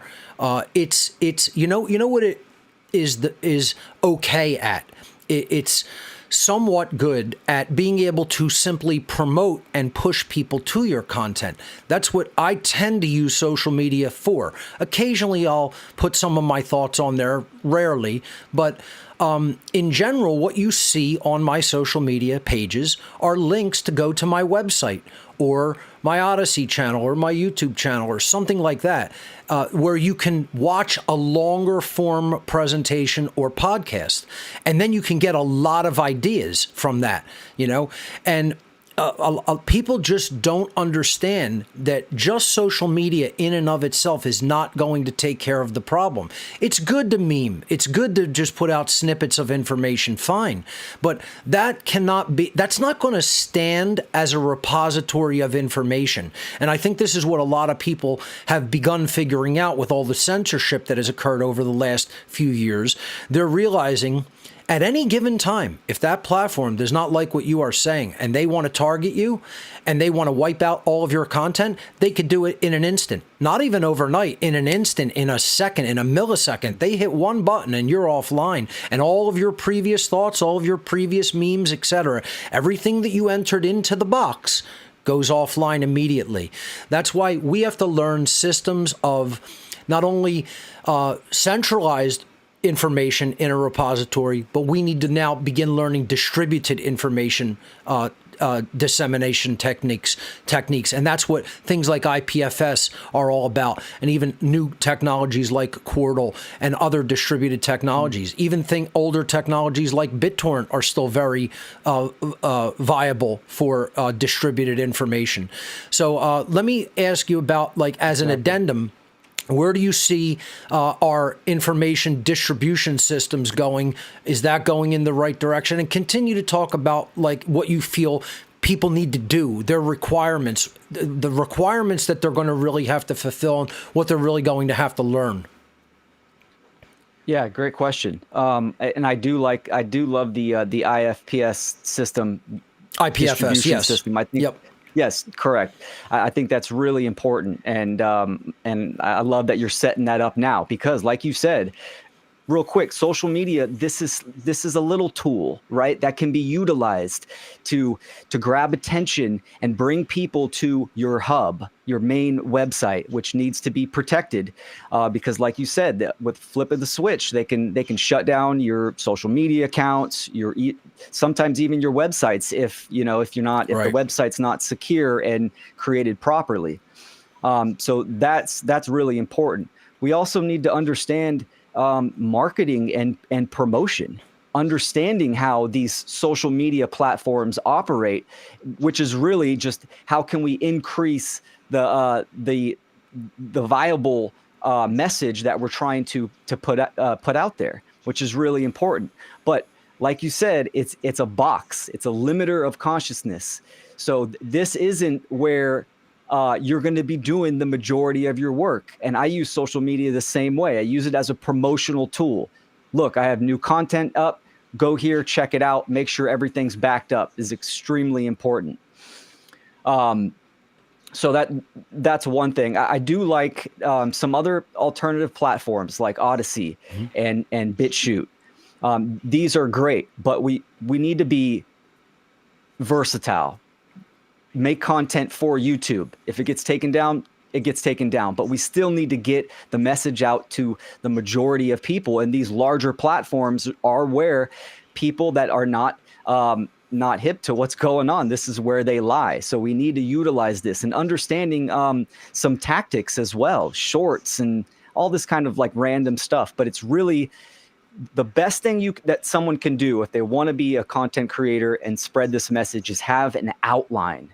It's you know what it is okay at. It's somewhat good at being able to simply promote and push people to your content. That's what I tend to use social media for. Occasionally I'll put some of my thoughts on there, rarely, but in general, what you see on my social media pages are links to go to my website or my Odyssey channel or my YouTube channel or something like that, where you can watch a longer form presentation or podcast. And then you can get a lot of ideas from that, and people just don't understand that just social media in and of itself is not going to take care of the problem. It's good to meme. It's good to just put out snippets of information, fine. But that's not going to stand as a repository of information. And I think this is what a lot of people have begun figuring out with all the censorship that has occurred over the last few years. They're realizing at any given time, if that platform does not like what you are saying and they want to target you and they want to wipe out all of your content, they could do it in an instant. Not even overnight, in an instant, in a second, in a millisecond. They hit one button and you're offline. And all of your previous thoughts, all of your previous memes, etc., everything that you entered into the box goes offline immediately. That's why we have to learn systems of not only centralized information in a repository, but we need to now begin learning distributed information dissemination techniques, and that's what things like IPFS are all about, and even new technologies like Quordle and other distributed technologies. Even older technologies like BitTorrent are still very viable for distributed information. So let me ask you about, as an addendum, where do you see our information distribution systems going? Is that going in the right direction? And continue to talk about what you feel people need to do, their requirements, the requirements that they're going to really have to fulfill, and what they're really going to have to learn. Yeah, great question. And I do love the IFPS system. IPFS, yes. System. I think, yep. Yes, correct. I think that's really important, and I love that you're setting that up now, because, like you said, real quick, social media, this is a little tool, right, that can be utilized to grab attention and bring people to your hub, your main website, which needs to be protected, because, like you said, with flip of the switch, they can shut down your social media accounts, sometimes even your websites if the website's not secure and created properly. So that's really important. We also need to understand marketing and promotion, understanding how these social media platforms operate, which is really just how can we increase the viable message that we're trying to put out there, which is really important. But like you said, it's a box, it's a limiter of consciousness. So this isn't where you're going to be doing the majority of your work. And I use social media the same way. I use it as a promotional tool. Look, I have new content up. Go here, check it out. Make sure everything's backed up is extremely important. So that's one thing. I do like some other alternative platforms like Odyssey and BitChute. These are great, but we need to be versatile. Make content for YouTube. If it gets taken down, it gets taken down. But we still need to get the message out to the majority of people. And these larger platforms are where people that are not not hip to what's going on. This is where they lie. So we need to utilize this and understanding some tactics as well, shorts and all this kind of like random stuff. But it's really the best thing that someone can do if they want to be a content creator and spread this message is have an outline.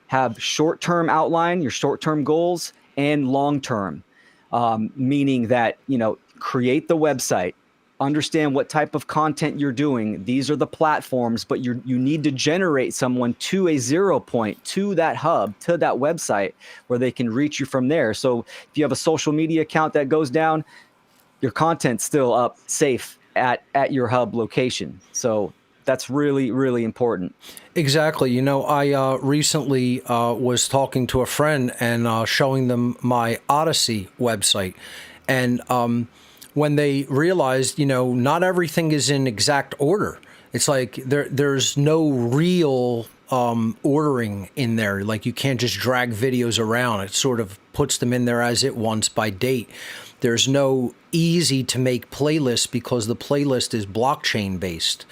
Have short-term outline, your short-term goals, and long-term, meaning that, create the website, understand what type of content you're doing. These are the platforms, but you need to generate someone to a 0 point, to that hub, to that website where they can reach you from there. So if you have a social media account that goes down, your content's still up safe at your hub location. So that's really, really important. Exactly. I recently was talking to a friend and showing them my Odyssey website. And when they realized, not everything is in exact order. It's like there's no real ordering in there. Like you can't just drag videos around. It sort of puts them in there as it wants by date. There's no easy to make playlist because the playlist is blockchain based.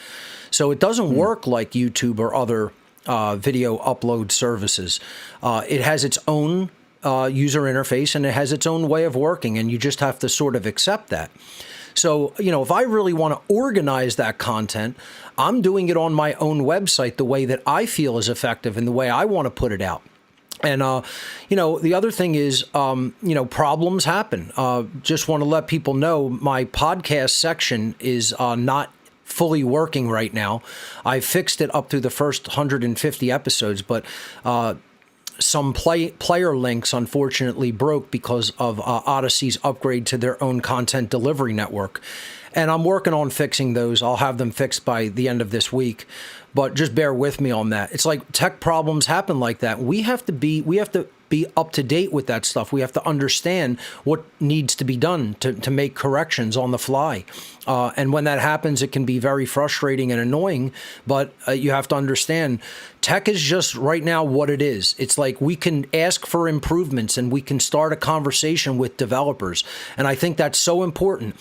So it doesn't work like YouTube or other video upload services. It has its own user interface and it has its own way of working, and you just have to sort of accept that. So, if I really want to organize that content, I'm doing it on my own website the way that I feel is effective and the way I want to put it out. And, the other thing is, problems happen. Just want to let people know my podcast section is not fully working right now. I fixed it up through the first 150 episodes, but some player links unfortunately broke because of Odyssey's upgrade to their own content delivery network. And I'm working on fixing those. I'll have them fixed by the end of this week. But just bear with me on that. It's like tech problems happen like that. We have to be up to date with that stuff. We have to understand what needs to be done to make corrections on the fly. And when that happens, it can be very frustrating and annoying. But you have to understand, tech is just right now what it is. It's like we can ask for improvements and we can start a conversation with developers. And I think that's so important.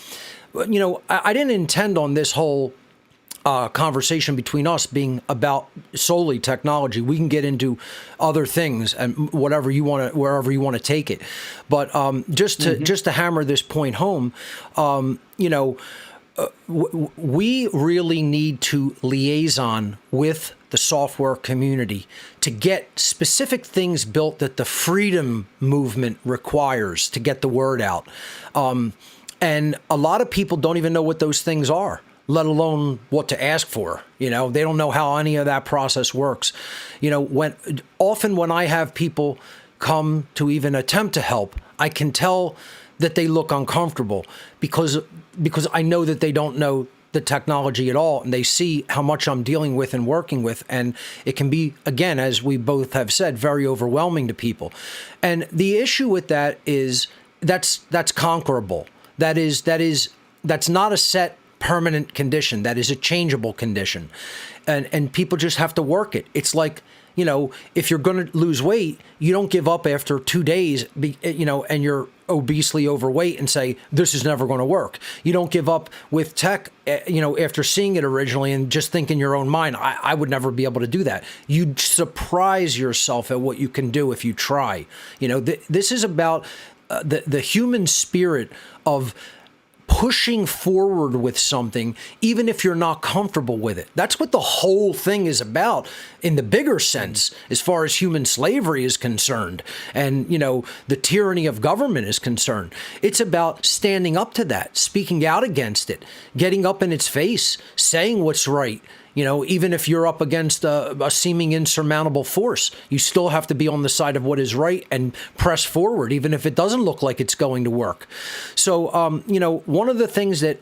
I didn't intend on this whole conversation between us being about solely technology. We can get into other things and wherever you want to take it. But just to hammer this point home, we really need to liaison with the software community to get specific things built that the freedom movement requires to get the word out. And a lot of people don't even know what those things are, let alone what to ask for. They don't know how any of that process works. When I have people come to even attempt to help, I can tell that they look uncomfortable because I know that they don't know the technology at all, and they see how much I'm dealing with and working with, and it can be, again, as we both have said, very overwhelming to people. And the issue with that is that's conquerable. That's not a set permanent condition. That is a changeable condition. And people just have to work it. It's like, if you're going to lose weight, you don't give up after 2 days, and you're obesely overweight and say, this is never going to work. You don't give up with tech, after seeing it originally and just think in your own mind, I would never be able to do that. You'd surprise yourself at what you can do if you try. This is about the human spirit of pushing forward with something, even if you're not comfortable with it. That's what the whole thing is about in the bigger sense, as far as human slavery is concerned and, the tyranny of government is concerned. It's about standing up to that, speaking out against it, getting up in its face, saying what's right. Even if you're up against a seeming insurmountable force, you still have to be on the side of what is right and press forward, even if it doesn't look like it's going to work. So, one of the things that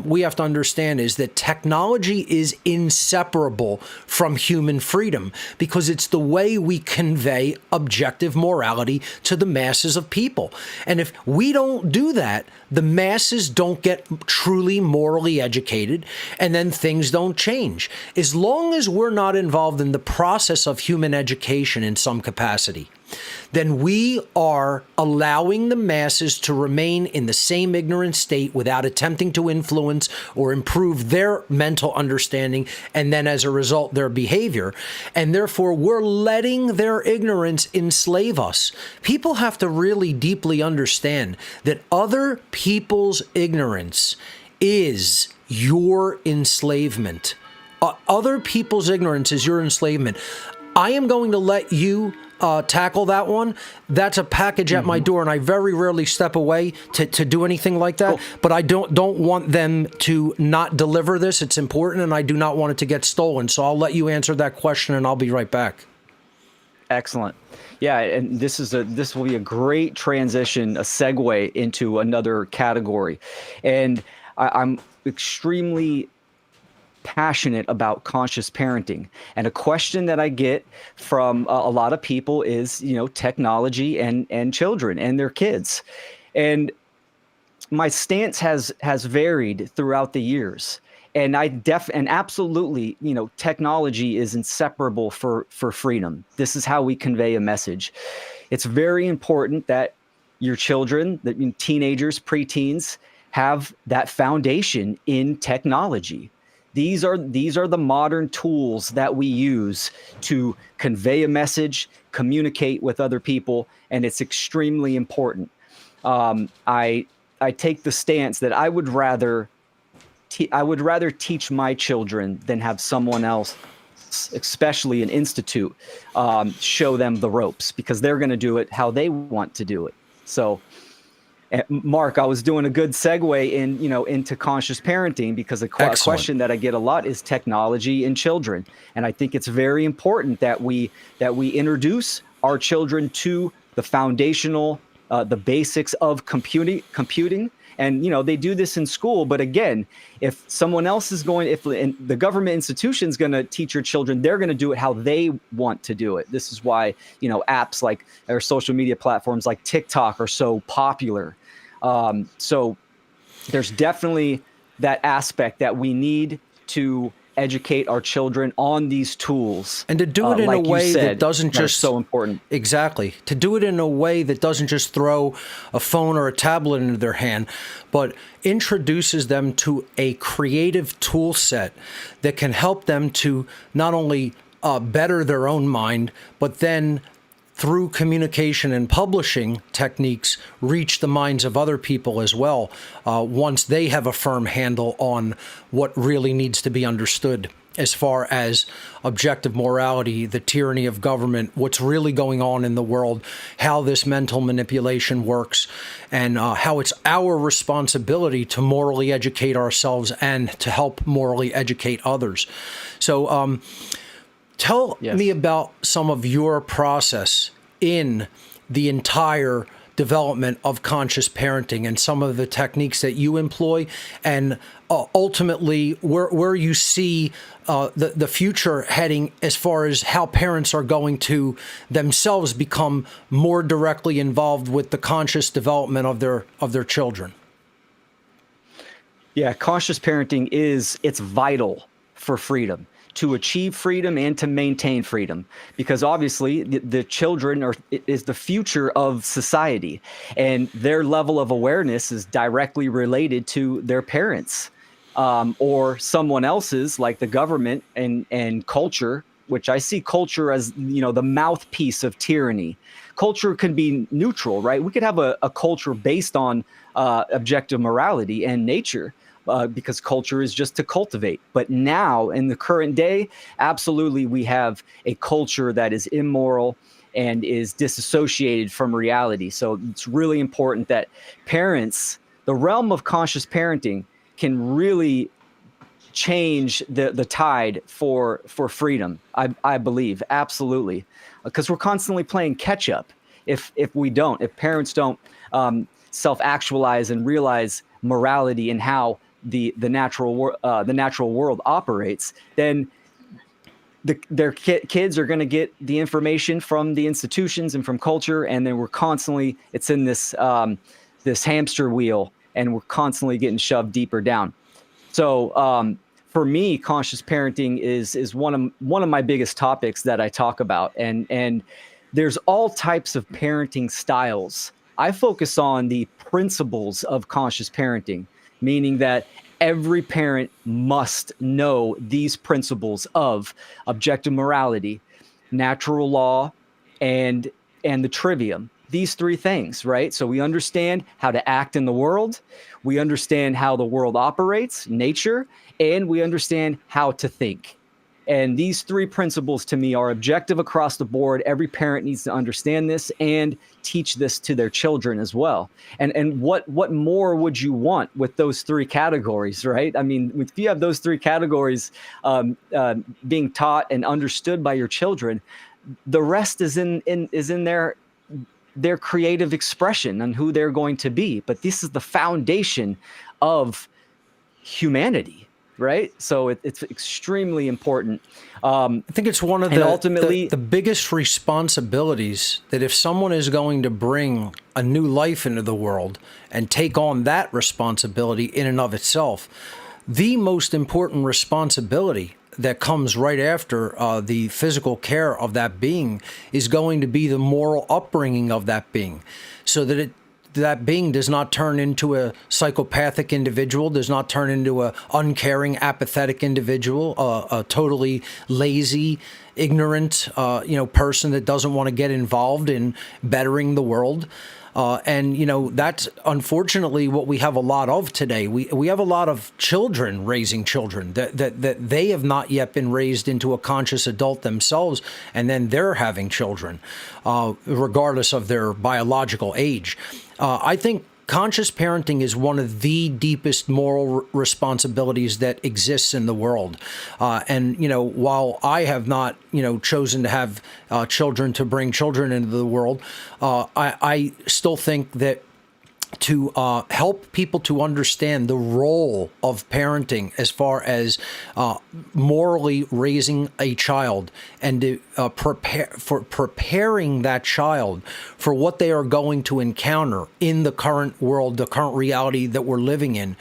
we have to understand is that technology is inseparable from human freedom because it's the way we convey objective morality to the masses of people. And if we don't do that, the masses don't get truly morally educated, and then things don't change. As long as we're not involved in the process of human education in some capacity, then we are allowing the masses to remain in the same ignorant state without attempting to influence or improve their mental understanding, and then as a result, their behavior. And therefore, we're letting their ignorance enslave us. People have to really deeply understand that other people's ignorance is your enslavement. Other people's ignorance is your enslavement. I am going to let you tackle that one. That's a package at my door, and I very rarely step away to do anything like that. Cool. But I don't want them to not deliver this. It's important, and I do not want it to get stolen. So I'll let you answer that question, and I'll be right back. Excellent. Yeah, and this will be a great transition, a segue into another category. And I'm extremely passionate about conscious parenting. And a question that I get from a lot of people is, technology and children and their kids. And my stance has varied throughout the years. And absolutely, technology is inseparable for freedom. This is how we convey a message. It's very important that your children, that teenagers, preteens, have that foundation in technology. These are the modern tools that we use to convey a message, communicate with other people, and it's extremely important. I take the stance that I would rather teach my children than have someone else, especially an institute, show them the ropes, because they're going to do it how they want to do it. So, Mark, I was doing a good segue into conscious parenting, because a question that I get a lot is technology and children, and I think it's very important that we introduce our children to the foundational, the basics of computing. And, they do this in school. But again, if someone else is if the government institution is going to teach your children, they're going to do it how they want to do it. This is why, apps or social media platforms like TikTok are so popular. So there's definitely that aspect that we need to educate our children on these tools, and to do it in a way that doesn't just so important. Exactly. To do it in a way that doesn't just throw a phone or a tablet into their hand, but introduces them to a creative tool set that can help them to not only better their own mind, but then through communication and publishing techniques, reach the minds of other people as well, once they have a firm handle on what really needs to be understood as far as objective morality, the tyranny of government, what's really going on in the world, how this mental manipulation works, and how it's our responsibility to morally educate ourselves and to help morally educate others. So, tell me about some of your process in the entire development of conscious parenting and some of the techniques that you employ, and ultimately where you see the future heading as far as how parents are going to themselves become more directly involved with the conscious development of their children. Yeah, conscious parenting it's vital for freedom, to achieve freedom and to maintain freedom, because obviously the children is the future of society, and their level of awareness is directly related to their parents, or someone else's, like the government and culture, which I see culture as, the mouthpiece of tyranny. Culture can be neutral, right? We could have a culture based on objective morality and nature, because culture is just to cultivate. But now, in the current day, absolutely, we have a culture that is immoral and is disassociated from reality. So it's really important that parents, the realm of conscious parenting, can really change the tide for freedom, I believe, absolutely. Because we're constantly playing catch up if parents don't self-actualize and realize morality and how the natural world operates, then their kids are going to get the information from the institutions and from culture, and then it's in this hamster wheel, and we're constantly getting shoved deeper down. So for me, conscious parenting is one of my biggest topics that I talk about, and there's all types of parenting styles. I focus on the principles of conscious parenting, meaning that every parent must know these principles of objective morality, natural law, and the trivium. These three things, right? So we understand how to act in the world, we understand how the world operates, nature, and we understand how to think. And these three principles to me are objective across the board. Every parent needs to understand this and teach this to their children as well. And what more would you want with those three categories, right? I mean, if you have those three categories being taught and understood by your children, the rest is in their creative expression and who they're going to be. But this is the foundation of humanity. Right. So it's extremely important. I think it's one of the biggest responsibilities that if someone is going to bring a new life into the world and take on that responsibility in and of itself, the most important responsibility that comes right after the physical care of that being is going to be the moral upbringing of that being, so that that being does not turn into a psychopathic individual, does not turn into a uncaring, apathetic individual, a totally lazy, ignorant, person that doesn't want to get involved in bettering the world. And that's unfortunately what we have a lot of today. We have a lot of children raising children that they have not yet been raised into a conscious adult themselves, and then they're having children, regardless of their biological age. I think conscious parenting is one of the deepest moral responsibilities that exists in the world. And while I have not, chosen to have children, to bring children into the world, I still think that to help people to understand the role of parenting as far as morally raising a child and to preparing that child for what they are going to encounter in the current world, the current reality that we're living in.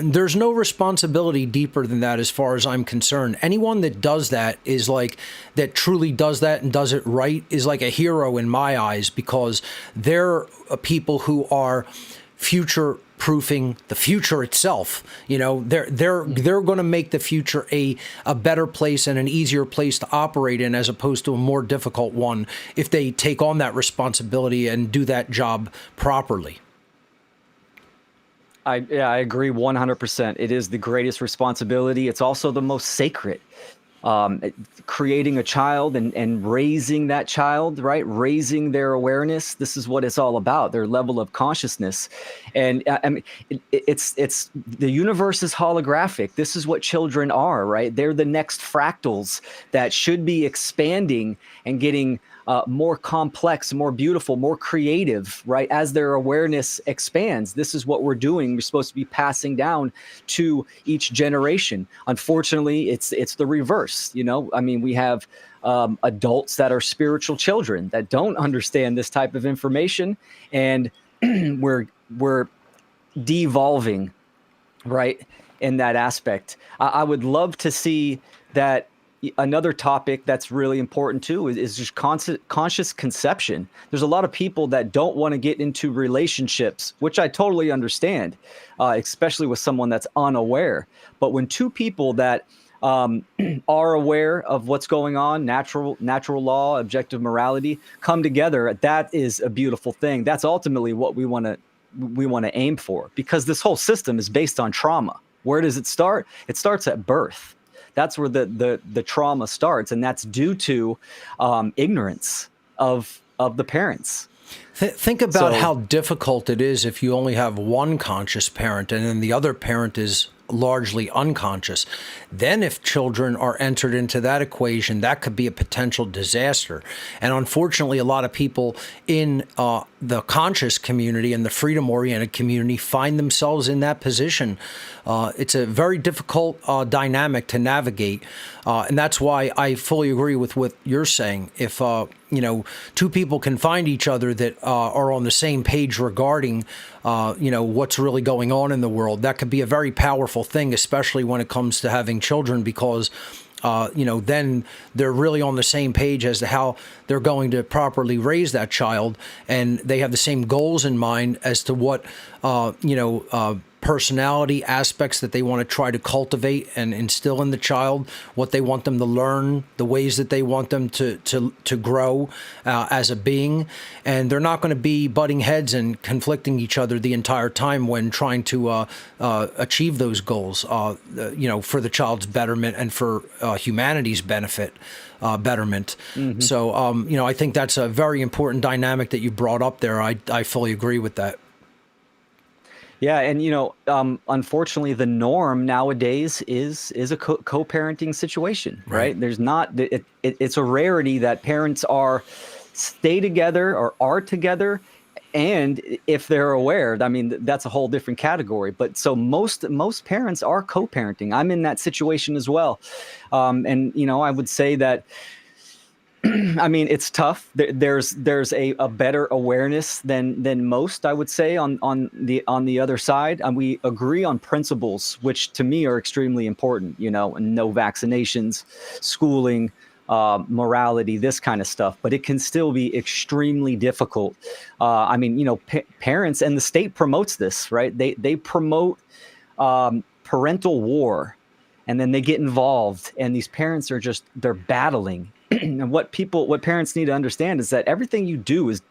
There's no responsibility deeper than that as far as I'm concerned. Anyone that does that that truly does that and does it right is like a hero in my eyes, because they're people who are future proofing the future itself. They're going to make the future a better place and an easier place to operate in, as opposed to a more difficult one, if they take on that responsibility and do that job properly. I agree 100%. It is the greatest responsibility. It's also the most sacred. Creating a child and raising that child, right? Raising their awareness. This is what it's all about, their level of consciousness. And it's the universe is holographic. This is what children are, right? They're the next fractals that should be expanding and getting more complex, more beautiful, more creative, right? As their awareness expands, this is what we're doing. We're supposed to be passing down to each generation. Unfortunately, it's the reverse. We have adults that are spiritual children that don't understand this type of information, and we're devolving, right, in that aspect. I would love to see that. Another topic that's really important too is just conscious conception. There's a lot of people that don't want to get into relationships, which I totally understand, especially with someone that's unaware. But when two people that are aware of what's going on, natural law, objective morality, come together, that is a beautiful thing. That's ultimately what we want to aim for, because this whole system is based on trauma. Where does it start? It starts at birth. That's where the trauma starts, and that's due to ignorance of the parents. Think about how difficult it is if you only have one conscious parent and then the other parent is largely unconscious. Then if children are entered into that equation, that could be a potential disaster. And unfortunately, a lot of people in the conscious community and the freedom-oriented community find themselves in that position. It's a very difficult dynamic to navigate. And that's why I fully agree with what you're saying. If two people can find each other that are on the same page regarding what's really going on in the world, that could be a very powerful thing, especially when it comes to having children, because then they're really on the same page as to how they're going to properly raise that child, and they have the same goals in mind as to what personality aspects that they want to try to cultivate and instill in the child, what they want them to learn, the ways that they want them to grow as a being. And they're not going to be butting heads and conflicting each other the entire time when trying to achieve those goals, for the child's betterment and for humanity's betterment. Mm-hmm. So, I think that's a very important dynamic that you brought up there. I fully agree with that. Yeah, and unfortunately, the norm nowadays is a co-parenting situation, right? There's not it's a rarity that parents stay together or are together, and if they're aware, I mean, that's a whole different category. But so most parents are co-parenting. I'm in that situation as well, and I would say that. I mean, it's tough. There's a better awareness than most, I would say, on the other side. And we agree on principles, which to me are extremely important. No vaccinations, schooling, morality, this kind of stuff. But it can still be extremely difficult. Parents, and the state promotes this, right? They promote parental war, and then they get involved, and these parents they're battling. And what parents need to understand is that everything you do is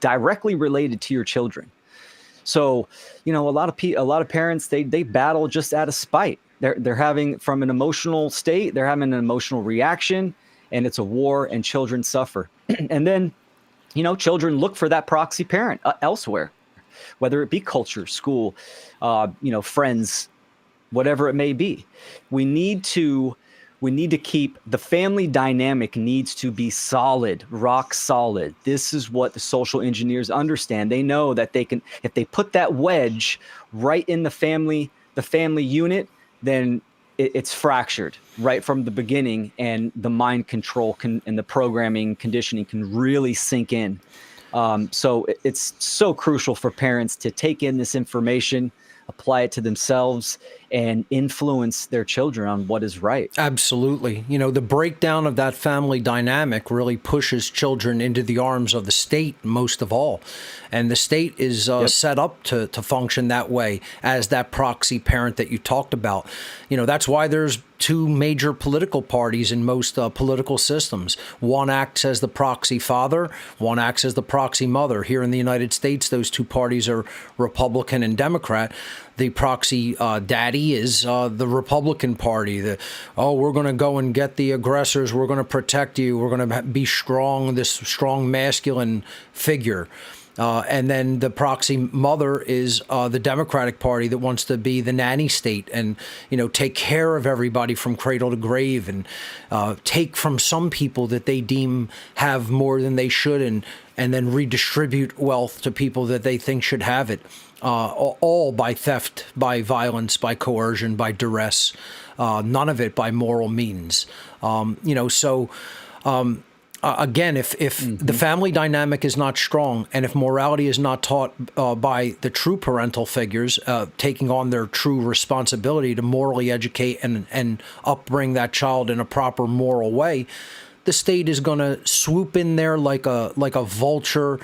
directly related to your children. So, a lot of parents, they battle just out of spite. They're having, from an emotional state, they're having an emotional reaction, and it's a war, and children suffer. And then, children look for that proxy parent elsewhere, whether it be culture, school, friends, whatever it may be. We need to keep the family dynamic needs to be solid, rock solid. This is what the social engineers understand. They know that they can, if they put that wedge right in the family unit, then it's fractured right from the beginning, and the mind control and the programming conditioning can really sink in. So it's so crucial for parents to take in this information, apply it to themselves, and influence their children on what is right. Absolutely. The breakdown of that family dynamic really pushes children into the arms of the state most of all. And the state is set up to function that way, as that proxy parent that you talked about. That's why there's two major political parties in most political systems. One acts as the proxy father, one acts as the proxy mother. Here in the United States, those two parties are Republican and Democrat. The proxy daddy is the Republican Party. We're going to go and get the aggressors. We're going to protect you. We're going to be strong, this strong masculine figure. And then the proxy mother is the Democratic Party that wants to be the nanny state and, take care of everybody from cradle to grave, and take from some people that they deem have more than they should, and then redistribute wealth to people that they think should have it. All by theft, by violence, by coercion, by duress, none of it by moral means. Again, if the family dynamic is not strong, and if morality is not taught by the true parental figures, taking on their true responsibility to morally educate and upbring that child in a proper moral way, the state is going to swoop in there like a vulture,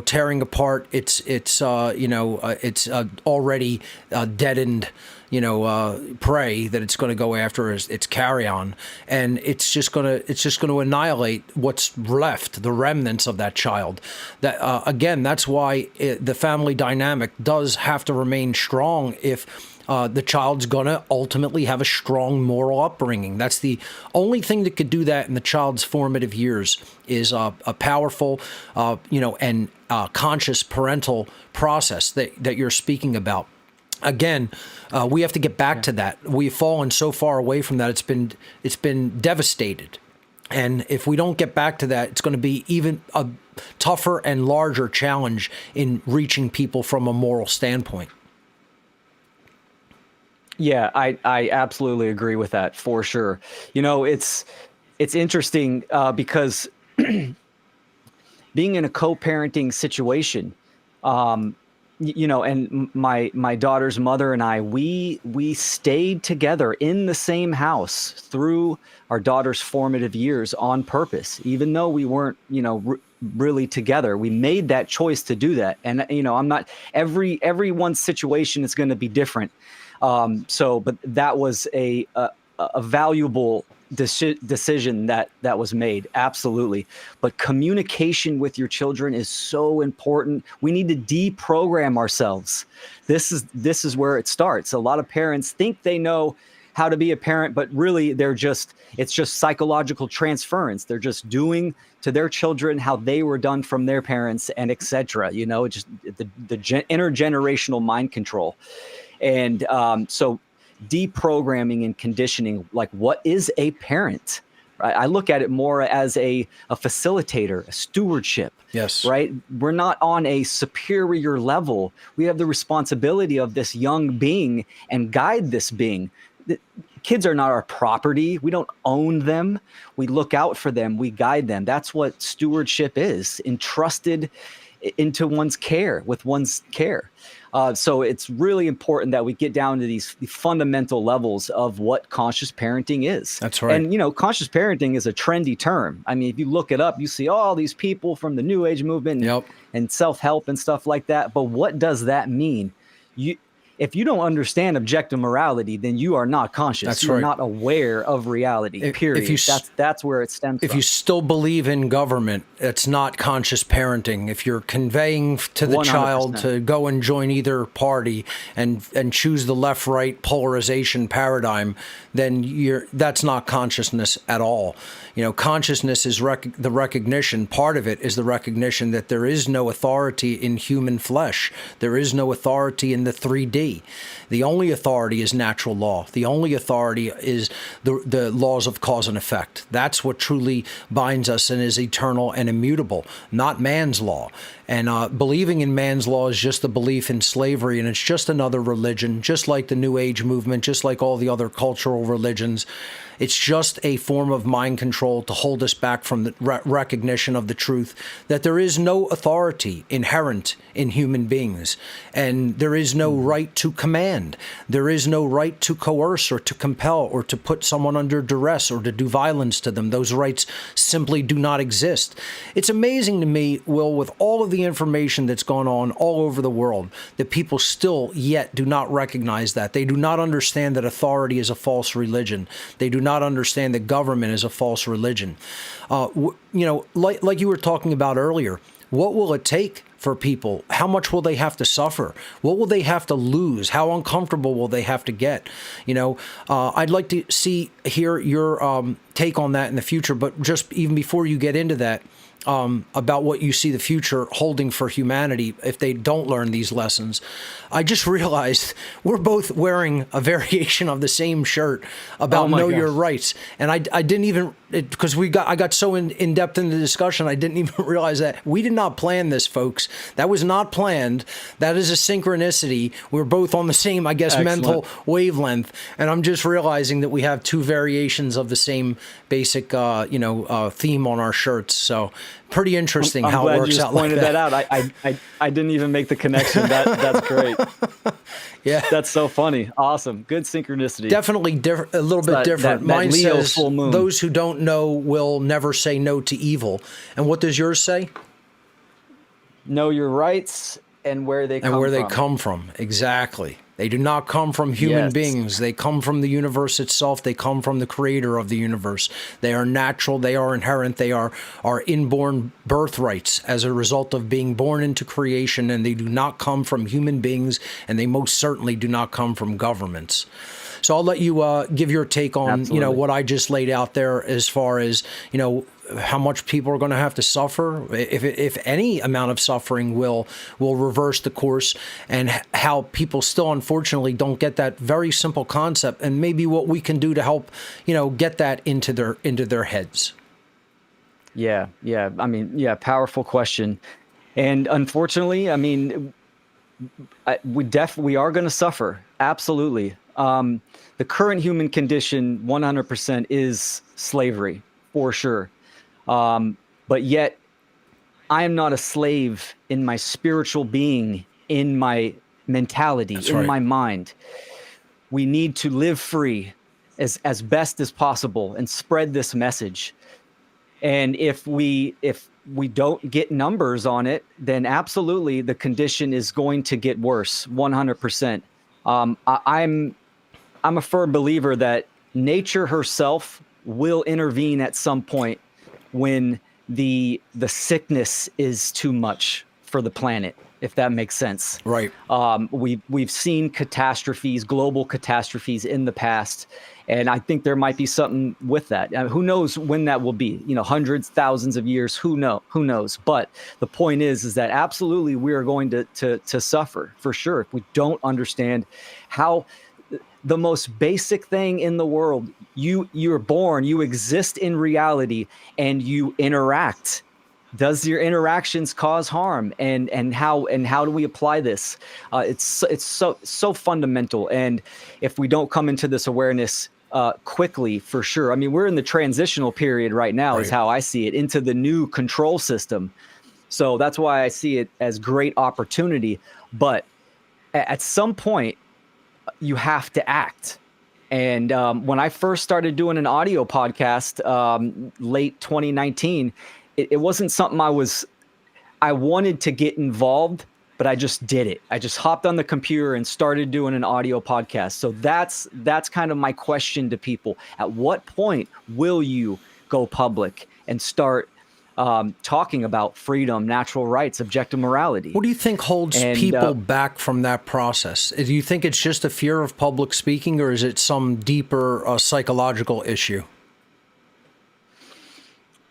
tearing apart its already deadened, prey that it's going to go after as its carrion, and it's just going to annihilate what's left, the remnants of that child. That again, that's why the family dynamic does have to remain strong if the child's going to ultimately have a strong moral upbringing. That's the only thing that could do that in the child's formative years, is a powerful, and conscious parental process that you're speaking about. Again, we have to get back to that. We've fallen so far away from that. It's been devastated. And if we don't get back to that, it's going to be even a tougher and larger challenge in reaching people from a moral standpoint. Yeah, I absolutely agree with that, for sure. It's interesting because being in a co-parenting situation, and my daughter's mother and I, we stayed together in the same house through our daughter's formative years on purpose, even though we weren't, really together. We made that choice to do that. And, I'm not, everyone's situation is going to be different. But that was a valuable decision that was made. Absolutely. But communication with your children is so important. We need to deprogram ourselves. This is where it starts. A lot of parents think they know how to be a parent, but really it's just psychological transference. They're just doing to their children how they were done from their parents, and etc. Just the intergenerational mind control. And so deprogramming and conditioning, like, what is a parent? Right? I look at it more as a facilitator, a stewardship. Yes. Right? We're not on a superior level. We have the responsibility of this young being and guide this being. The kids are not our property. We don't own them. We look out for them. We guide them. That's what stewardship is, entrusted into one's care, with one's care. So it's really important that we get down to these fundamental levels of what conscious parenting is. That's right. And, conscious parenting is a trendy term. I mean, if you look it up, you see all these people from the New Age movement and self-help and stuff like that. But what does that mean? If you don't understand objective morality, then you are not conscious. That's You're right. not aware of reality, period. That's where it stems from. If you still believe in government, it's not conscious parenting. If you're conveying to the 100%. child to go and join either party and choose the left-right polarization paradigm, then that's not consciousness at all. Consciousness is the recognition. Part of it is the recognition that there is no authority in human flesh. There is no authority in the 3D. The only authority is natural law. The only authority is the laws of cause and effect. That's what truly binds us and is eternal and immutable, not man's law. And believing in man's law is just the belief in slavery, and it's just another religion, just like the New Age movement, just like all the other cultural religions. It's just a form of mind control to hold us back from the recognition of the truth that there is no authority inherent in human beings, and there is no right to command. There is no right to coerce or to compel or to put someone under duress or to do violence to them. Those rights simply do not exist. It's amazing to me, Will, with all of the information that's gone on all over the world, that people still yet do not recognize that. They do not understand that authority is a false religion. They do not understand that government is a false religion. Like you were talking about earlier, what will it take for people? How much will they have to suffer? What will they have to lose? How uncomfortable will they have to get? I'd like to hear your take on that in the future. But just even before you get into that, about what you see the future holding for humanity if they don't learn these lessons, I just realized we're both wearing a variation of the same shirt about know your rights. And I didn't even, because I got so in depth in the discussion, I didn't even realize that we did not plan this, folks. That was not planned. That is a synchronicity. We're both on the same, I guess, Excellent. mental wavelength. And I'm just realizing that we have two variations of the same basic, theme on our shirts. So pretty interesting how it works out like that. I'm glad you just pointed that out. I didn't even make the connection. That's great. Yeah. That's so funny. Awesome. Good synchronicity. Definitely a little bit different. That Mine Leo says, full moon. those who don't know will never say no to evil. And what does yours say? Know your rights and where they come from. And where they come from. Exactly. They do not come from human Yes. beings. They come from the universe itself. They come from the creator of the universe. They are natural. They are inherent. They are inborn birthrights as a result of being born into creation, and they do not come from human beings, and they most certainly do not come from governments. So I'll let you give your take on, Absolutely. what I just laid out there as far as, how much people are going to have to suffer, if any amount of suffering will reverse the course, and how people still unfortunately don't get that very simple concept, and maybe what we can do to help, get that into their heads. Yeah. Powerful question. And unfortunately, we are going to suffer. Absolutely. The current human condition 100% is slavery, for sure. But yet I am not a slave in my spiritual being in my mentality, That's in right. my mind. We need to live free as best as possible and spread this message. And if we don't get numbers on it, then absolutely the condition is going to get worse, 100%. I'm a firm believer that nature herself will intervene at some point when the sickness is too much for the planet, if that makes sense. Right. We've seen catastrophes, global catastrophes in the past, and I think there might be something with that. Who knows when that will be? Hundreds, thousands of years. Who knows? But the point is that absolutely we are going to suffer for sure if we don't understand how. The most basic thing in the world, you're born, you exist in reality, and you interact. Does your interactions cause harm? And how do we apply this? It's so fundamental. And if we don't come into this awareness quickly, for sure. I mean, we're in the transitional period right now, is how I see it, into the new control system. So that's why I see it as great opportunity. But at some point, you have to act. And when I first started doing an audio podcast, late 2019, it wasn't something I wanted to get involved, but I just did it. I just hopped on the computer and started doing an audio podcast. So that's kind of my question to people. At what point will you go public and start talking about freedom, natural rights, objective morality? What do you think holds people back from that process? Do you think it's just a fear of public speaking, or is it some deeper psychological issue?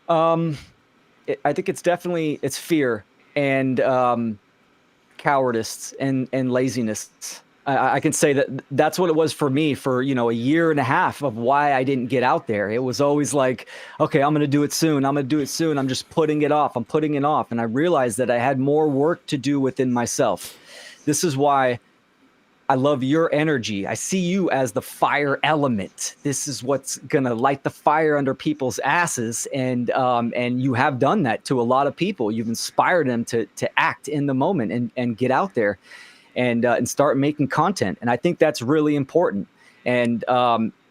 I think it's definitely fear and cowardice and laziness. I can say that's what it was for me for, a year and a half of why I didn't get out there. It was always like, okay, I'm going to do it soon. I'm just putting it off. I'm putting it off. And I realized that I had more work to do within myself. This is why I love your energy. I see you as the fire element. This is what's going to light the fire under people's asses. And you have done that to a lot of people. You've inspired them to act in the moment and get out there and start making content. And I think that's really important. And,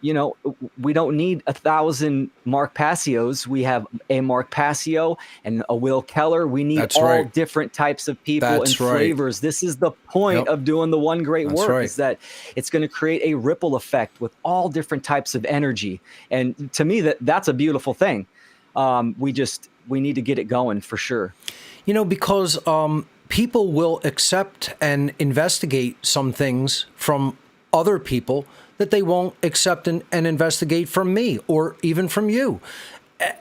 we don't need 1,000 Mark Passios. We have a Mark Passio and a Will Keller. We need different types of people and flavors. This is the point of doing the one great work, is that it's going to create a ripple effect with all different types of energy. And to me, that's a beautiful thing. We need to get it going for sure. Because people will accept and investigate some things from other people that they won't accept and investigate from me or even from you.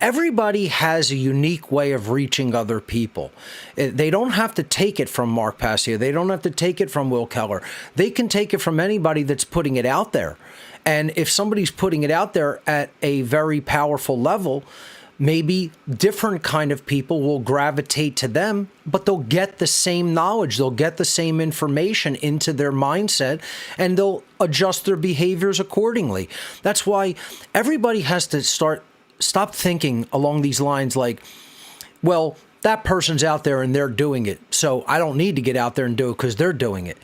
Everybody has a unique way of reaching other people. They don't have to take it from Mark Passio. They don't have to take it from Will Keller. They can take it from anybody that's putting it out there. And if somebody's putting it out there at a very powerful level, maybe different kind of people will gravitate to them, but they'll get the same knowledge. They'll get the same information into their mindset, and they'll adjust their behaviors accordingly. That's why everybody has to stop thinking along these lines like, well, that person's out there and they're doing it, so I don't need to get out there and do it because they're doing it.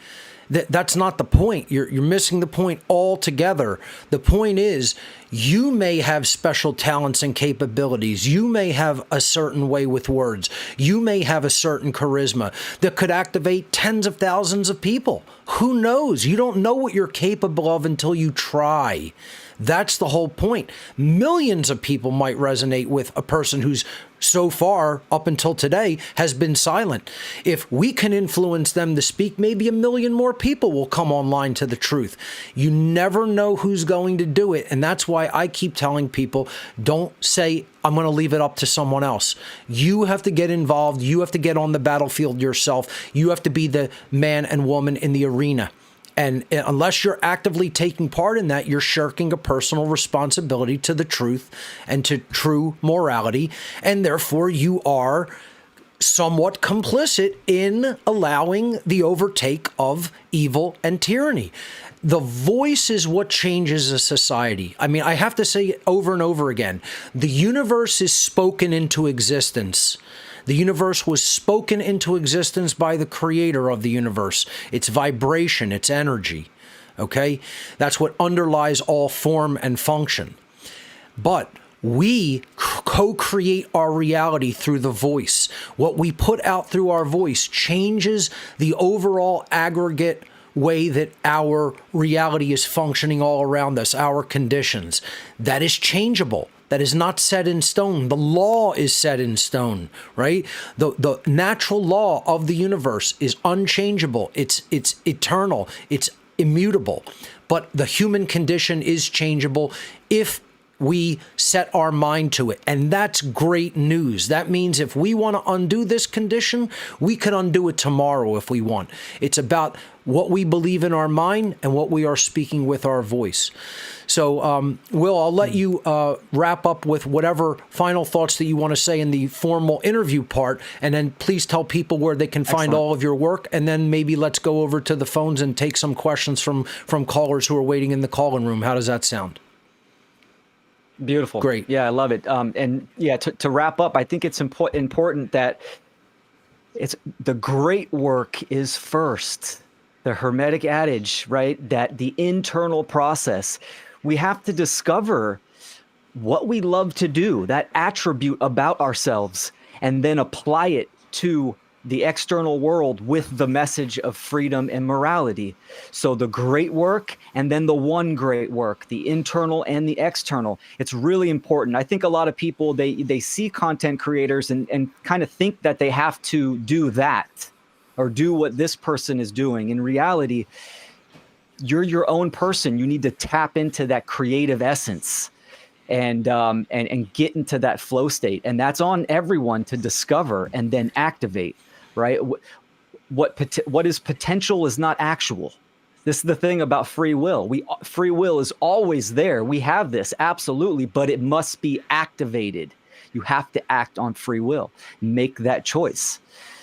That's not the point. You're missing the point altogether. The point is, you may have special talents and capabilities. You may have a certain way with words. You may have a certain charisma that could activate tens of thousands of people. Who knows? You don't know what you're capable of until you try. That's the whole point. Millions of people might resonate with a person who's so far, up until today, has been silent. If we can influence them to speak, maybe 1 million more people will come online to the truth. You never know who's going to do it. And that's why I keep telling people, don't say, I'm going to leave it up to someone else. You have to get involved. You have to get on the battlefield yourself. You have to be the man and woman in the arena. And unless you're actively taking part in that, you're shirking a personal responsibility to the truth and to true morality. And therefore, you are somewhat complicit in allowing the overtake of evil and tyranny. The voice is what changes a society. I mean, I have to say it over and over again. The universe is spoken into existence, The universe was spoken into existence by the creator of the universe. It's vibration, it's energy. Okay? That's what underlies all form and function. But we co-create our reality through the voice. What we put out through our voice changes the overall aggregate way that our reality is functioning all around us, our conditions. That is changeable. That is not set in stone. The law is set in stone, right? The natural law of the universe is unchangeable. It's eternal. It's immutable. But the human condition is changeable if we set our mind to it. And that's great news. That means if we want to undo this condition, we can undo it tomorrow if we want. It's about what we believe in our mind and what we are speaking with our voice. So, Will, I'll let you wrap up with whatever final thoughts that you want to say in the formal interview part, and then please tell people where they can find Excellent. all of your work, and then maybe let's go over to the phones and take some questions from callers who are waiting in the call-in room. How does that sound? Beautiful. Great. Yeah, I love it. And yeah, to wrap up, I think it's important that it's the great work is first. The Hermetic adage, right? That the internal process, we have to discover what we love to do, that attribute about ourselves, and then apply it to the external world with the message of freedom and morality. So the great work and then the one great work, the internal and the external. It's really important. I think a lot of people, they see content creators and kind of think that they have to do that or do what this person is doing. In reality, you're your own person. You need to tap into that creative essence and get into that flow state. And that's on everyone to discover and then activate. Right? What is potential is not actual. This is the thing about free will. Free will is always there. We have this, absolutely, but it must be activated. You have to act on free will. Make that choice.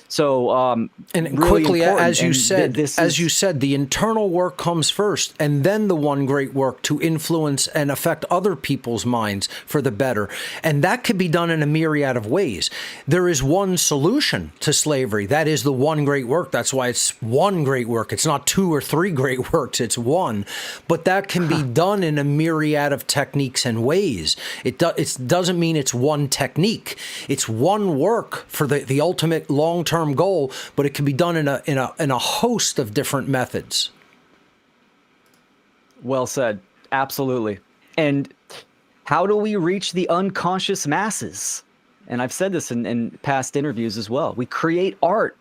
So, and really quickly, important. as you And said, you said, the internal work comes first, and then the one great work to influence and affect other people's minds for the better. And that could be done in a myriad of ways. There is one solution to slavery. That is the one great work. That's why it's one great work. It's not two or three great works. It's one. But that can be done in a myriad of techniques and ways. It doesn't mean it's one technique. It's one work for the ultimate long-term goal, but it can be done in a host of different methods. Well said. Absolutely. And how do we reach the unconscious masses? And I've said this in past interviews as well. We create art,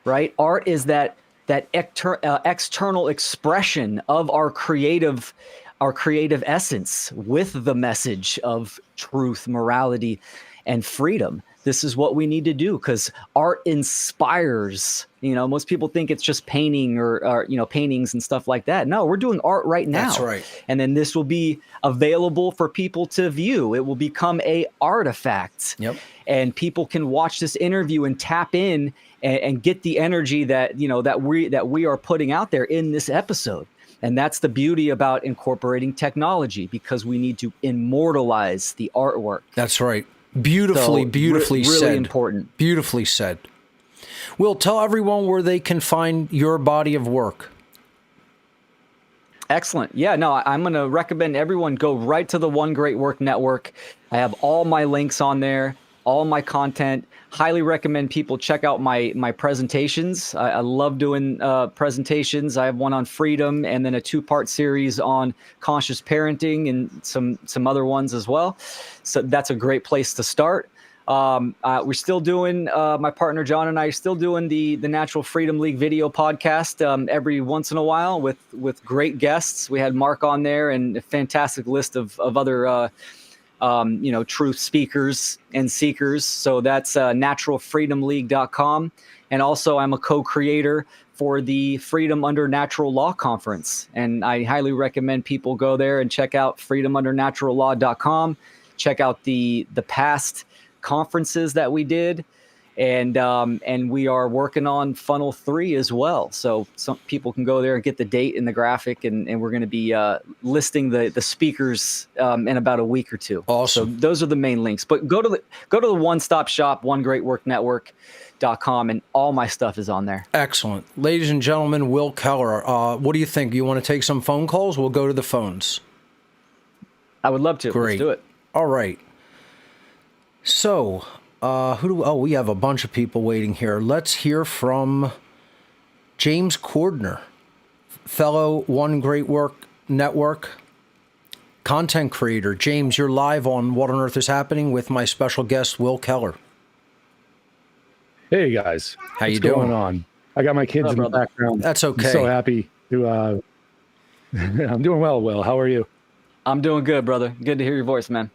right? Art is that external expression of our creative essence with the message of truth, morality, and freedom. This is what we need to do because art inspires. Most people think it's just painting or paintings and stuff like that. No, we're doing art right now. That's right. And then this will be available for people to view. It will become a artifact. Yep. And people can watch this interview and tap in and get the energy that we are putting out there in this episode. And that's the beauty about incorporating technology, because we need to immortalize the artwork. That's right. Beautifully really said. Important. Beautifully said. Will, tell everyone where they can find your body of work. Excellent. Yeah, no, I'm going to recommend everyone go right to the One Great Work Network. I have all my links on there, all my content. Highly recommend people check out my presentations. I love doing presentations. I have one on freedom and then a 2-part series on conscious parenting and some other ones as well. So that's a great place to start. We're still doing, my partner John and I are still doing the Natural Freedom League video podcast every once in a while with great guests. We had Mark on there and a fantastic list of other truth speakers and seekers. So that's naturalfreedomleague.com. And also I'm a co-creator for the Freedom Under Natural Law Conference. And I highly recommend people go there and check out freedomundernaturallaw.com. Check out the past conferences that we did. and we are working on Funnel 3 as well. So some people can go there and get the date and the graphic, and we're going to be listing the speakers in about a week or two. Awesome. So those are the main links. But go to the one-stop shop, onegreatworknetwork.com, and all my stuff is on there. Excellent. Ladies and gentlemen, Will Keller, what do you think? You want to take some phone calls? We'll go to the phones. I would love to. Great. Let's do it. All right. So, we have a bunch of people waiting here. Let's hear from James Cordner, fellow One Great Work Network content creator. James, you're live on What on Earth is Happening with my special guest, Will Keller. Hey guys, How you doing? What's going on? I got my kids in the background. That's okay. I'm so happy to. I'm doing well, Will. How are you? I'm doing good, brother. Good to hear your voice, man.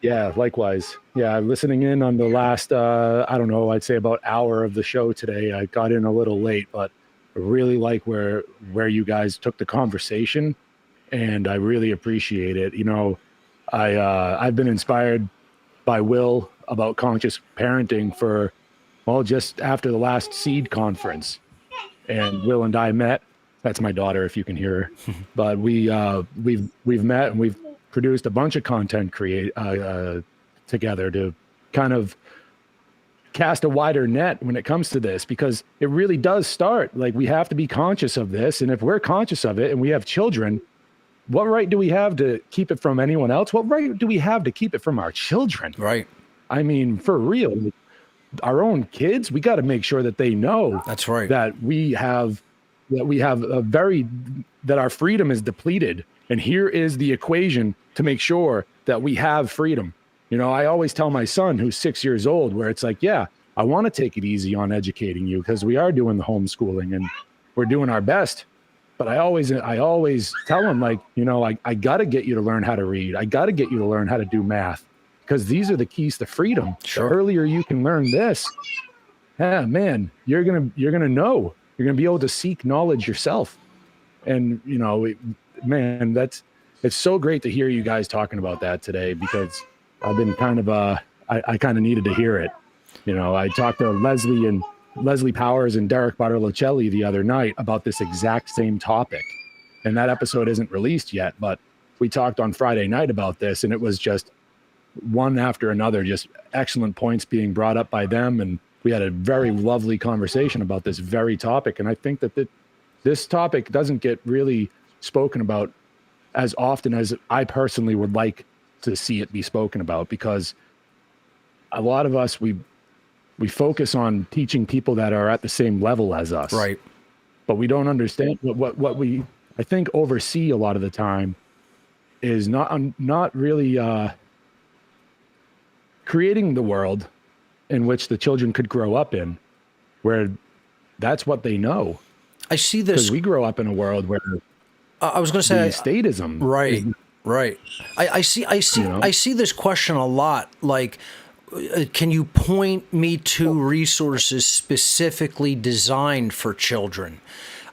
Yeah, likewise. Yeah, listening in on the last, I'd say about hour of the show today. I got in a little late, but I really like where you guys took the conversation, and I really appreciate it. You know, I've been inspired by Will about conscious parenting for, well, just after the last Seed conference, and Will and I met. That's my daughter, if you can hear her. But we've met, and we've produced a bunch of content together to kind of cast a wider net when it comes to this, because it really does start, like, we have to be conscious of this. And if we're conscious of it and we have children, what right do we have to keep it from anyone else? What right do we have to keep it from our children? Right. I mean, for real, our own kids, we got to make sure that they know That's right. that that our freedom is depleted. And here is the equation to make sure that we have freedom. You know, I always tell my son, who's 6 years old, where it's like, yeah, I want to take it easy on educating you, because we are doing the homeschooling and we're doing our best. But I always tell him, like, you know, I got to get you to learn how to read. I got to get you to learn how to do math, because these are the keys to freedom. Sure. The earlier you can learn this, man, you're gonna know. You're gonna be able to seek knowledge yourself. And you know, it's so great to hear you guys talking about that today, because I've been kind of I kind of needed to hear it. You know, I talked to Leslie Powers and Derek Bartolocelli the other night about this exact same topic, and that episode isn't released yet, but we talked on Friday night about this, and it was just one after another, just excellent points being brought up by them, and we had a very lovely conversation about this very topic. And I think that this topic doesn't get really spoken about as often as I personally would like to see it be spoken about, because a lot of us, we focus on teaching people that are at the same level as us. Right. But we don't understand what we, I think, oversee a lot of the time is not really creating the world in which the children could grow up in, where that's what they know. I see this. Because we grow up in a world where I was going to say statism. Right. Right. I see this question a lot. Like, can you point me to resources specifically designed for children?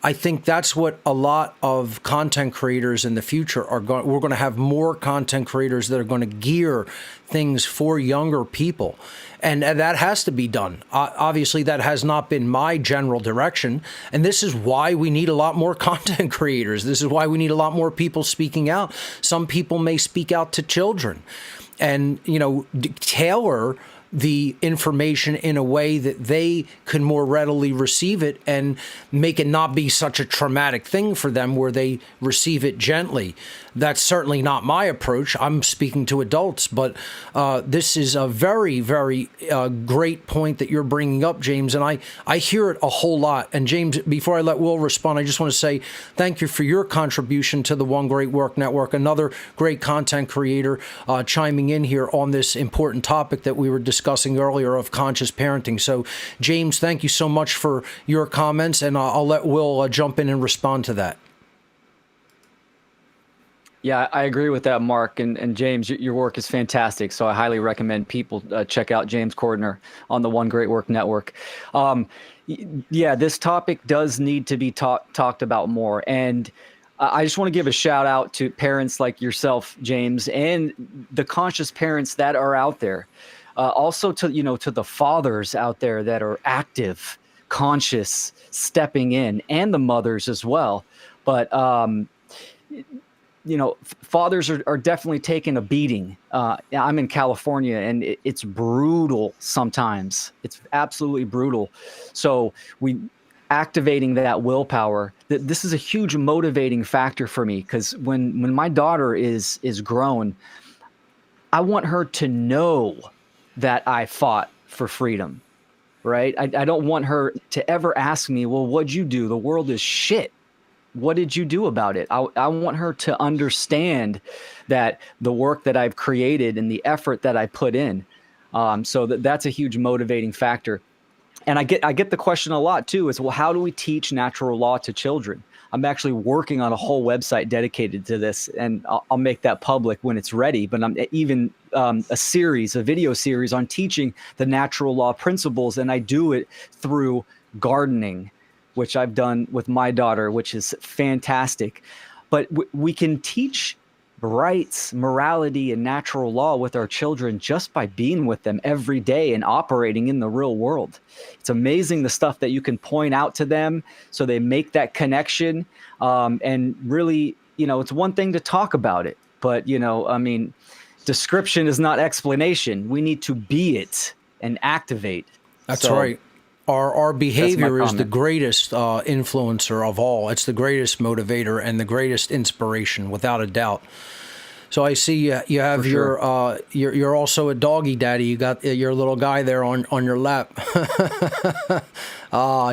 I think that's what a lot of content creators in the future are going. We're going to have more content creators that are going to gear things for younger people. And that has to be done. Obviously, that has not been my general direction. And this is why we need a lot more content creators. This is why we need a lot more people speaking out. Some people may speak out to children and, you know, tailor the information in a way that they can more readily receive it and make it not be such a traumatic thing for them, where they receive it gently. That's certainly not my approach. I'm speaking to adults, but this is a very, very great point that you're bringing up, James, and I hear it a whole lot. And James, before I let Will respond, I just want to say thank you for your contribution to the One Great Work Network, another great content creator chiming in here on this important topic that we were discussing earlier of conscious parenting. So, James, thank you so much for your comments, and I'll let Will jump in and respond to that. Yeah, I agree with that, Mark. And James, your work is fantastic. So I highly recommend people check out James Cordner on the One Great Work Network. Yeah, this topic does need to be talked about more. And I just want to give a shout out to parents like yourself, James, and the conscious parents that are out there. Also to the fathers out there that are active, conscious, stepping in, and the mothers as well. But fathers are definitely taking a beating. I'm in California, and it's brutal sometimes. It's absolutely brutal. So activating that willpower, this is a huge motivating factor for me, because when my daughter is grown, I want her to know that I fought for freedom, right? I don't want her to ever ask me, well, what'd you do? The world is shit. What did you do about it? I want her to understand that the work that I've created and the effort that I put in. So that's a huge motivating factor. And I get the question a lot too, is, well, how do we teach natural law to children? I'm actually working on a whole website dedicated to this, and I'll make that public when it's ready. But I'm even a video series on teaching the natural law principles, and I do it through gardening, which I've done with my daughter, which is fantastic. But we can teach rights, morality, and natural law with our children just by being with them every day and operating in the real world. It's amazing the stuff that you can point out to them so they make that connection. And really, it's one thing to talk about it, but, description is not explanation. We need to be it and activate. That's right. Our behavior is the greatest influencer of all. It's the greatest motivator and the greatest inspiration, without a doubt. So I see you have you're also a doggy daddy. You got your little guy there on your lap.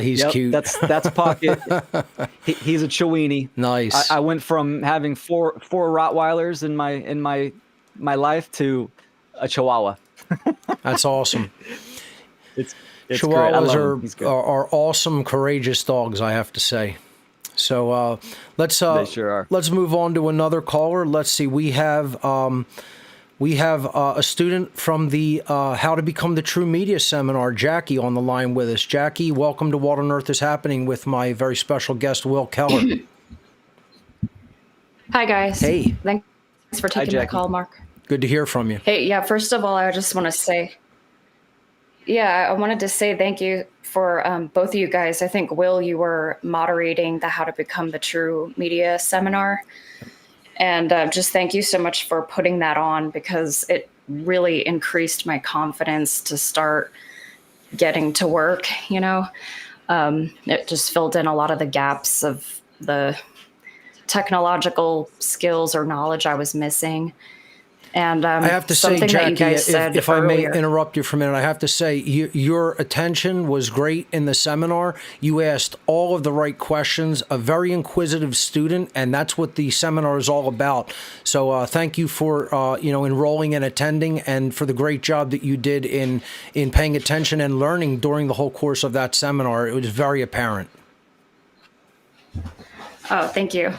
He's cute. That's Pocket. He's a Chiweenie. Nice. I went from having four Rottweilers in my life to a Chihuahua. That's awesome. It's Chihuahuas are awesome, courageous dogs, I have to say. So let's they sure are. Let's move on to another caller. Let's see. We have a student from the How to Become the True Media seminar, Jackie, on the line with us. Jackie, welcome to What on Earth is Happening with my very special guest, Will Keller. Hi, guys. Hey. Thanks for taking my call, Mark. Good to hear from you. Hey, yeah, first of all, I just want to say, I wanted to say thank you for both of you guys. I think, Will, you were moderating the How to Become the True Media seminar. And just thank you so much for putting that on, because it really increased my confidence to start getting to work, It just filled in a lot of the gaps of the technological skills or knowledge I was missing. And I have to say, Jackie, if I may interrupt you for a minute, I have to say your attention was great in the seminar. You asked all of the right questions, a very inquisitive student, and that's what the seminar is all about. So thank you for enrolling and attending, and for the great job that you did in paying attention and learning during the whole course of that seminar. It was very apparent. Oh, thank you.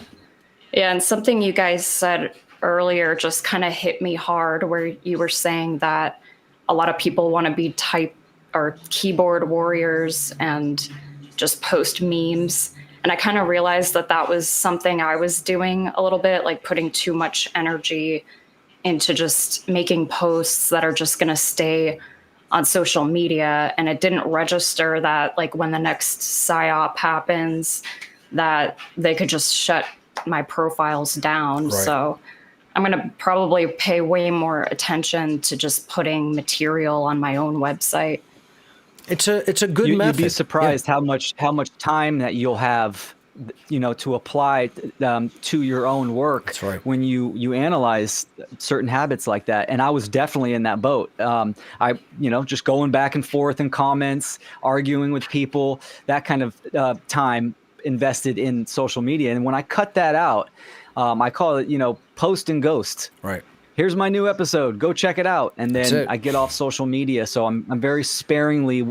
Yeah, and something you guys said earlier just kind of hit me hard, where you were saying that a lot of people want to be type or keyboard warriors and just post memes. And I kind of realized that was something I was doing a little bit, like putting too much energy into just making posts that are just going to stay on social media. And it didn't register that, like, when the next PSYOP happens, that they could just shut my profiles down. Right. So I'm going to probably pay way more attention to just putting material on my own website. It's a good method. You'd be surprised how much time that you'll have, to apply to your own work. That's right. When you analyze certain habits like that. And I was definitely in that boat. Just going back and forth in comments, arguing with people, that kind of time invested in social media. And when I cut that out, I call it, post and ghost. Right. Here's my new episode. Go check it out. And then I get off social media. So I'm very sparingly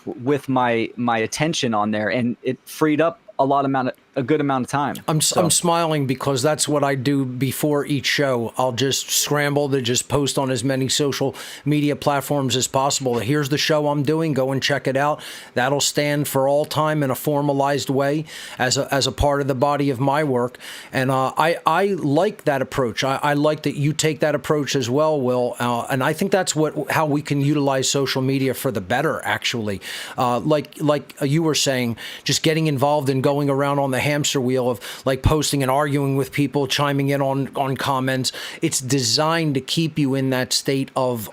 with my attention on there, and it freed up a lot a good amount of time. I'm smiling because that's what I do before each show. I'll just scramble to just post on as many social media platforms as possible. Here's the show I'm doing. Go and check it out. That'll stand for all time in a formalized way as a part of the body of my work. And I like that approach. I like that you take that approach as well, Will. And I think that's how we can utilize social media for the better, actually. Like you were saying, just getting involved and going around on the hamster wheel of like posting and arguing with people, chiming in on comments. It's designed to keep you in that state of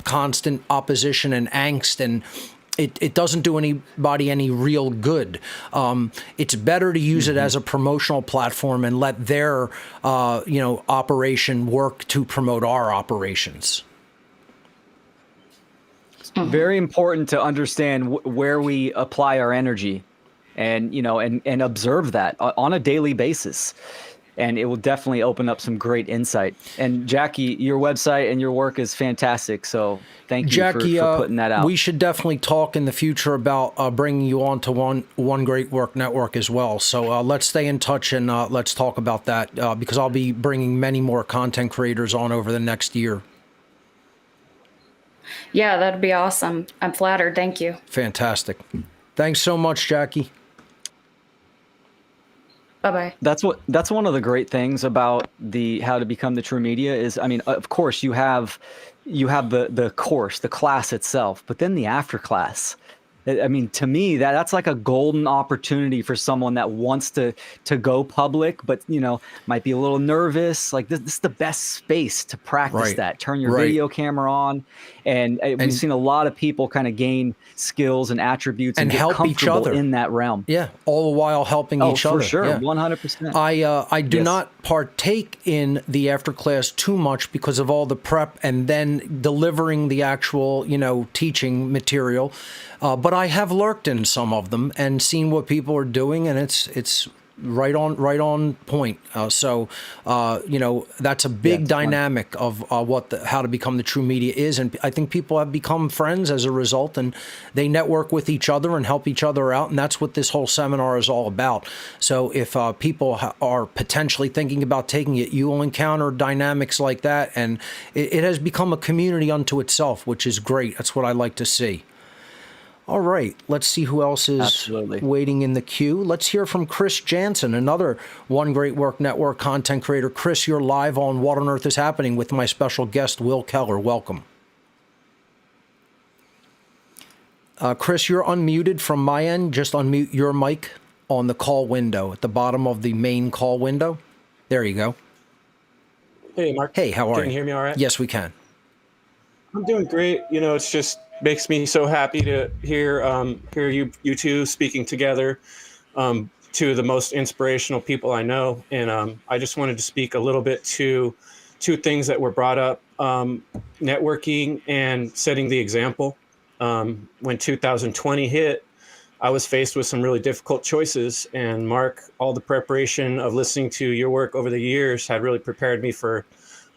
constant opposition and angst, and it doesn't do anybody any real good. It's better to use it as a promotional platform and let their operation work to promote our operations. Very important to understand where we apply our energy, and and observe that on a daily basis, and it will definitely open up some great insight. And Jackie, your website and your work is fantastic, so thank you, Jackie, for putting that out. We should definitely talk in the future about bringing you on to One Great Work Network as well. So let's stay in touch and let's talk about that because I'll be bringing many more content creators on over the next year. Yeah, that'd be awesome. I'm flattered. Thank you. Fantastic. Thanks so much, Jackie. Bye-bye. That's one of the great things about the How to Become the True Media is, I mean, of course you have the course, the class itself, but then the after class. I mean, to me, that's like a golden opportunity for someone that wants to go public, but might be a little nervous. Like this is the best space to practice that. Turn your video camera on, and we've seen a lot of people kind of gain skills and attributes and get help each other in that realm. Yeah, all the while helping each other. For sure, yeah. 100%. I do not partake in the after class too much because of all the prep and then delivering the actual teaching material. But I have lurked in some of them and seen what people are doing, and it's right on point. So that's a big dynamic of How to Become the True Media is, and I think people have become friends as a result, and they network with each other and help each other out, and that's what this whole seminar is all about. So if people are potentially thinking about taking it, you will encounter dynamics like that, and it has become a community unto itself, which is great. That's what I like to see. All right, let's see who else is waiting in the queue. Let's hear from Chris Jansen, another One Great Work Network content creator. Chris, you're live on What on Earth is Happening with my special guest, Will Keller. Welcome. Chris, you're unmuted from my end. Just unmute your mic on the call window at the bottom of the main call window. There you go. Hey, Mark. Hey, how are you? Can you hear me all right? Yes, we can. I'm doing great. It's just makes me so happy to hear you two speaking together, two of the most inspirational people I know. And I just wanted to speak a little bit to two things that were brought up, networking and setting the example. When 2020 hit, I was faced with some really difficult choices. And Mark, all the preparation of listening to your work over the years had really prepared me for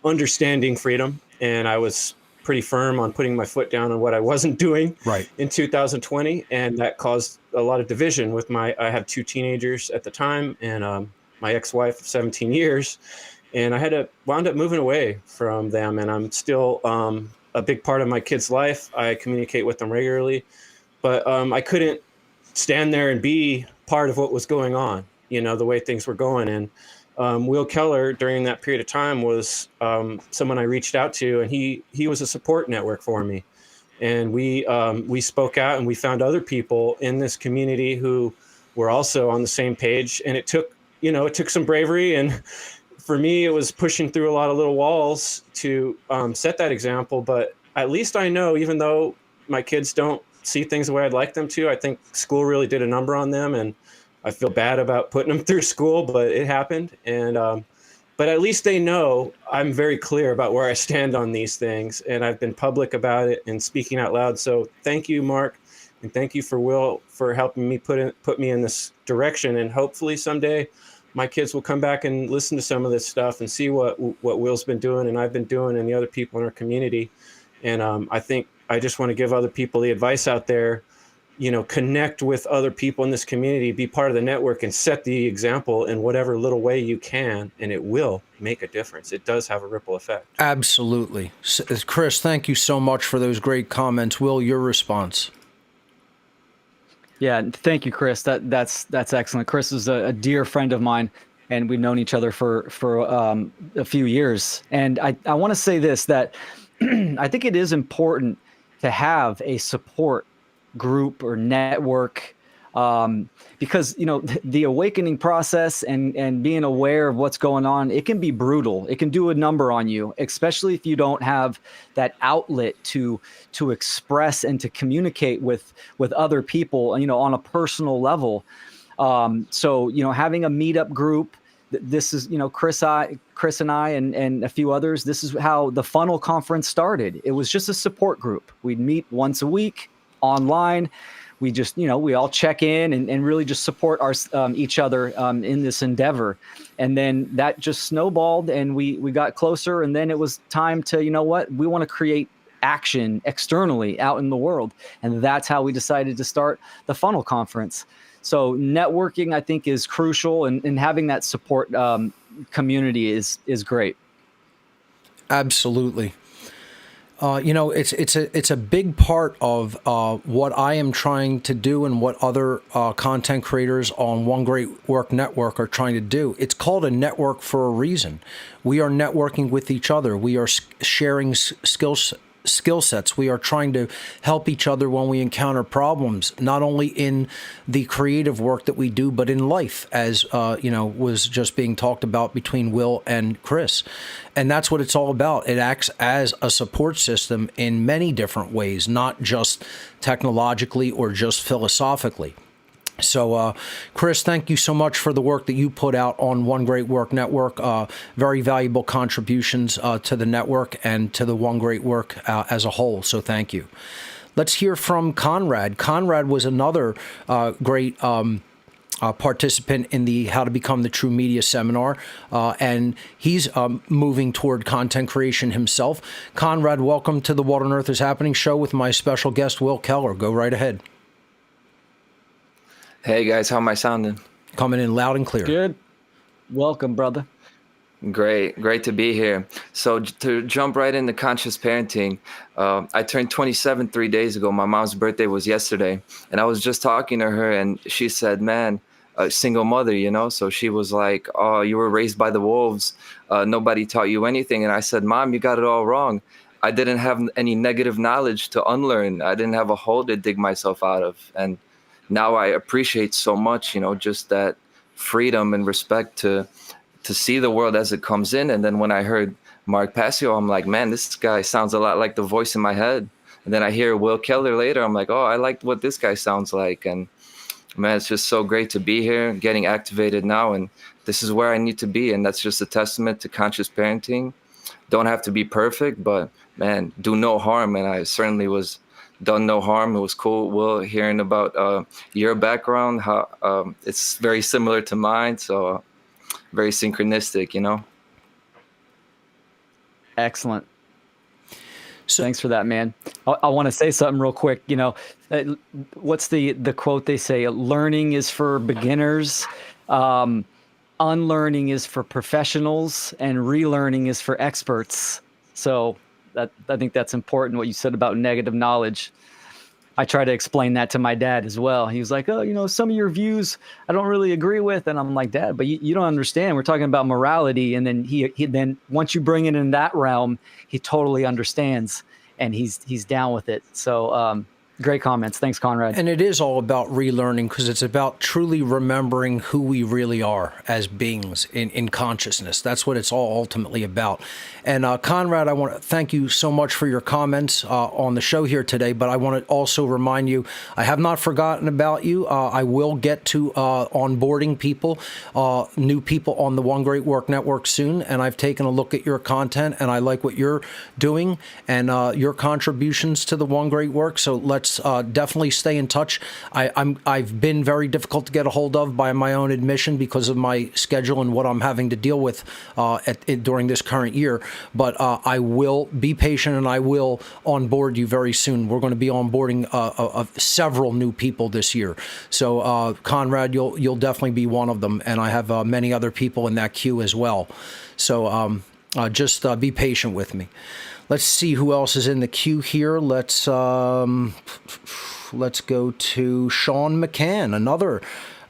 understanding freedom. And I was pretty firm on putting my foot down on what I wasn't doing in 2020. And that caused a lot of division with I have two teenagers at the time and my ex-wife of 17 years. And I wound up moving away from them. And I'm still a big part of my kids' life. I communicate with them regularly, but I couldn't stand there and be part of what was going on, the way things were going. And Will Keller, during that period of time, was someone I reached out to, and he was a support network for me. And we spoke out, and we found other people in this community who were also on the same page. And it took some bravery, and for me, it was pushing through a lot of little walls to set that example. But at least I know, even though my kids don't see things the way I'd like them to, I think school really did a number on them, and I feel bad about putting them through school, but it happened. And but at least they know I'm very clear about where I stand on these things, and I've been public about it and speaking out loud. So thank you, Mark, and thank you for Will for helping me put me in this direction. And hopefully someday my kids will come back and listen to some of this stuff and see what Will's been doing and I've been doing and the other people in our community. And I think I just want to give other people the advice out there. connect with other people in this community, be part of the network, and set the example in whatever little way you can, and it will make a difference. It does have a ripple effect. Absolutely. Chris, thank you so much for those great comments. Will, your response? Yeah, thank you, Chris. That's excellent. Chris is a dear friend of mine, and we've known each other for a few years. And I want to say this, that I think it is important to have a support group or network, because the awakening process and being aware of what's going on, it can be brutal. It can do a number on you, especially if you don't have that outlet to express and to communicate with other people, on a personal level. So having a meetup group, this is Chris and I and a few others, this is how the Funnel Conference started. It was just a support group. We'd meet once a week online. We just, we all check in and really just support each other in this endeavor. And then that just snowballed, and we got closer. And then it was time to, we want to create action externally out in the world. And that's how we decided to start the Funnel Conference. So networking, I think, is crucial, and having that support community is great. Absolutely. It's a big part of what I am trying to do and what other content creators on One Great Work Network are trying to do. It's called a network for a reason. We are networking with each other. We are sharing skill sets. We are trying to help each other when we encounter problems, not only in the creative work that we do, but in life, as was just being talked about between Will and Chris. And that's what it's all about. It acts as a support system in many different ways, not just technologically or just philosophically. So, Chris, thank you so much for the work that you put out on One Great Work Network. Very valuable contributions to the network and to the One Great Work as a whole. So thank you. Let's hear from Conrad. Conrad was another great participant in the How to Become the True Media seminar, and he's moving toward content creation himself. Conrad, welcome to the What on Earth is Happening show with my special guest, Will Keller. Go right ahead. Hey guys, how am I sounding? Coming in loud and clear. Good. Welcome, brother. Great to be here. So to jump right into conscious parenting, I turned 27 3 days ago. My mom's birthday was yesterday, and I was just talking to her, and she said, man, a single mother, so she was like, oh, you were raised by the wolves. Nobody taught you anything. And I said, Mom, you got it all wrong. I didn't have any negative knowledge to unlearn. I didn't have a hole to dig myself out of. And now I appreciate so much, just that freedom and respect to see the world as it comes in. And then when I heard Mark Passio, I'm like, man, this guy sounds a lot like the voice in my head. And then I hear Will Keller later. I'm like, oh, I like what this guy sounds like. And man, it's just so great to be here, getting activated now. And this is where I need to be. And that's just a testament to conscious parenting. Don't have to be perfect, but man, do no harm. And I certainly was done no harm. It was cool, Will, hearing about your background, how it's very similar to mine. So very synchronistic, Excellent. So, thanks for that, man. I want to say something real quick. What's the quote they say? Learning is for beginners, unlearning is for professionals, and relearning is for experts. So I think that's important, what you said about negative knowledge. I try to explain that to my dad as well. He was like, oh, some of your views I don't really agree with. And I'm like, Dad, but you don't understand. We're talking about morality. And then he then once you bring it in that realm, he totally understands, and he's down with it. So great comments. Thanks, Conrad. And it is all about relearning, because it's about truly remembering who we really are as beings in consciousness. That's what it's all ultimately about. And Conrad, I want to thank you so much for your comments on the show here today, but I want to also remind you, I have not forgotten about you. I will get to onboarding people, new people on the One Great Work Network soon, and I've taken a look at your content, and I like what you're doing and your contributions to the One Great Work. So let's let's definitely stay in touch. I've been very difficult to get a hold of by my own admission because of my schedule and what I'm having to deal with during this current year. But I will be patient, and I will onboard you very soon. We're going to be onboarding several new people this year. So Conrad, you'll definitely be one of them, and I have many other people in that queue as well. So just be patient with me. Let's see who else is in the queue here. Let's go to Sean McCann, another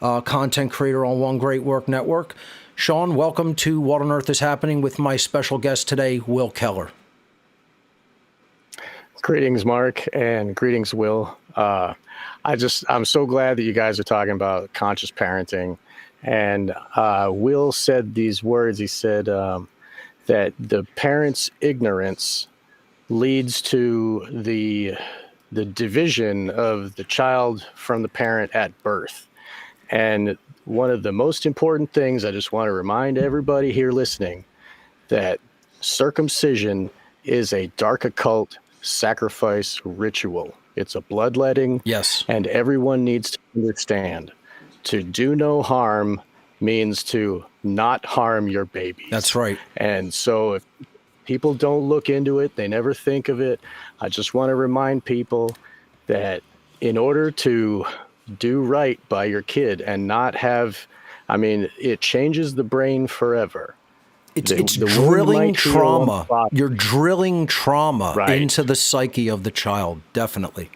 content creator on One Great Work Network. Sean, welcome to What on Earth is Happening with my special guest today, Will Keller. Greetings, Mark, and greetings, Will. I'm so glad that you guys are talking about conscious parenting. And Will said these words. He said that the parent's ignorance leads to the division of the child from the parent at birth. And one of the most important things, I just want to remind everybody here listening, that circumcision is a dark occult sacrifice ritual. It's a bloodletting. Yes. And everyone needs to understand, to do no harm means to not harm your babies. That's right. And so if people don't look into it, they never think of it. I just want to remind people that in order to do right by your kid and not have, it changes the brain forever. It's drilling trauma. You're drilling trauma into the psyche of the child, definitely.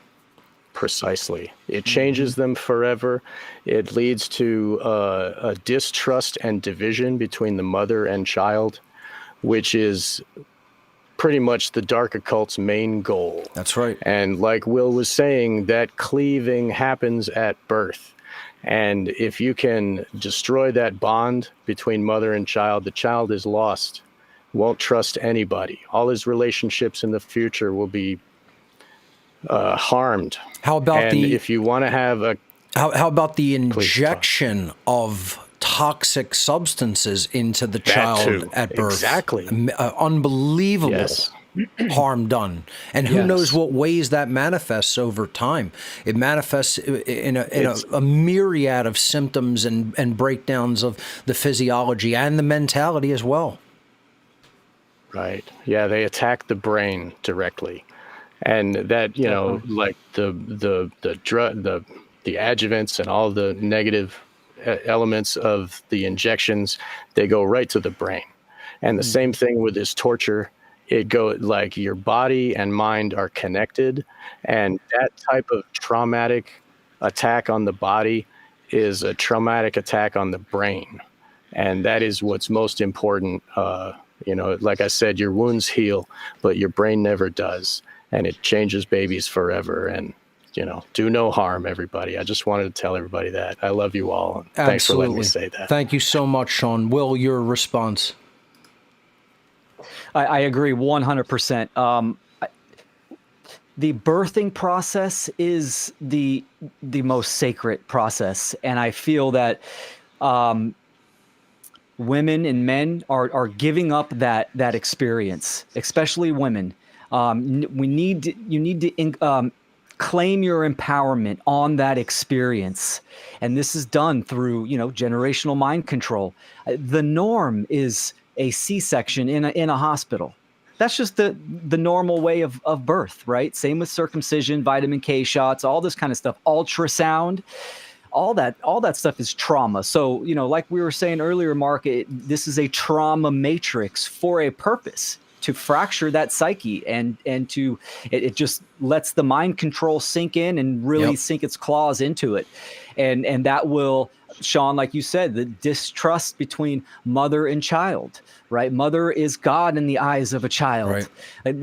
Precisely. It changes them forever. It leads to a distrust and division between the mother and child, which is pretty much the dark occult's main goal. That's right. And like Will was saying, that cleaving happens at birth. And if you can destroy that bond between mother and child, the child is lost, won't trust anybody. All his relationships in the future will be harmed. How about if you want to have a... How about the injection of toxic substances into the child at birth? Exactly. Unbelievable. Yes. Harm done, and who knows what ways that manifests over time. It manifests in a myriad of symptoms and breakdowns of the physiology and the mentality as well. Right. Yeah, they attack the brain directly, and that like the adjuvants and all the negative elements of the injections, they go right to the brain, and the same thing with this torture. It goes like your body and mind are connected, and that type of traumatic attack on the body is a traumatic attack on the brain. And that is what's most important. Like I said, your wounds heal, but your brain never does. And it changes babies forever. And, do no harm, everybody. I just wanted to tell everybody that. I love you all. And thanks for letting me say that. Thank you so much, Sean. Will, your response? I agree 100%. The birthing process is the most sacred process, and I feel that women and men are giving up that experience, especially women. You need to claim your empowerment on that experience, and this is done through generational mind control. The norm is a C-section in a hospital. That's just the normal way of birth, right? Same with circumcision, vitamin K shots, all this kind of stuff, ultrasound, all that stuff is trauma. So, like we were saying earlier, Mark, this is a trauma matrix for a purpose, to fracture that psyche and to it just lets the mind control sink in and really sink its claws into it. And that will, Sean, like you said, the distrust between mother and child, right? Mother is God in the eyes of a child. Right.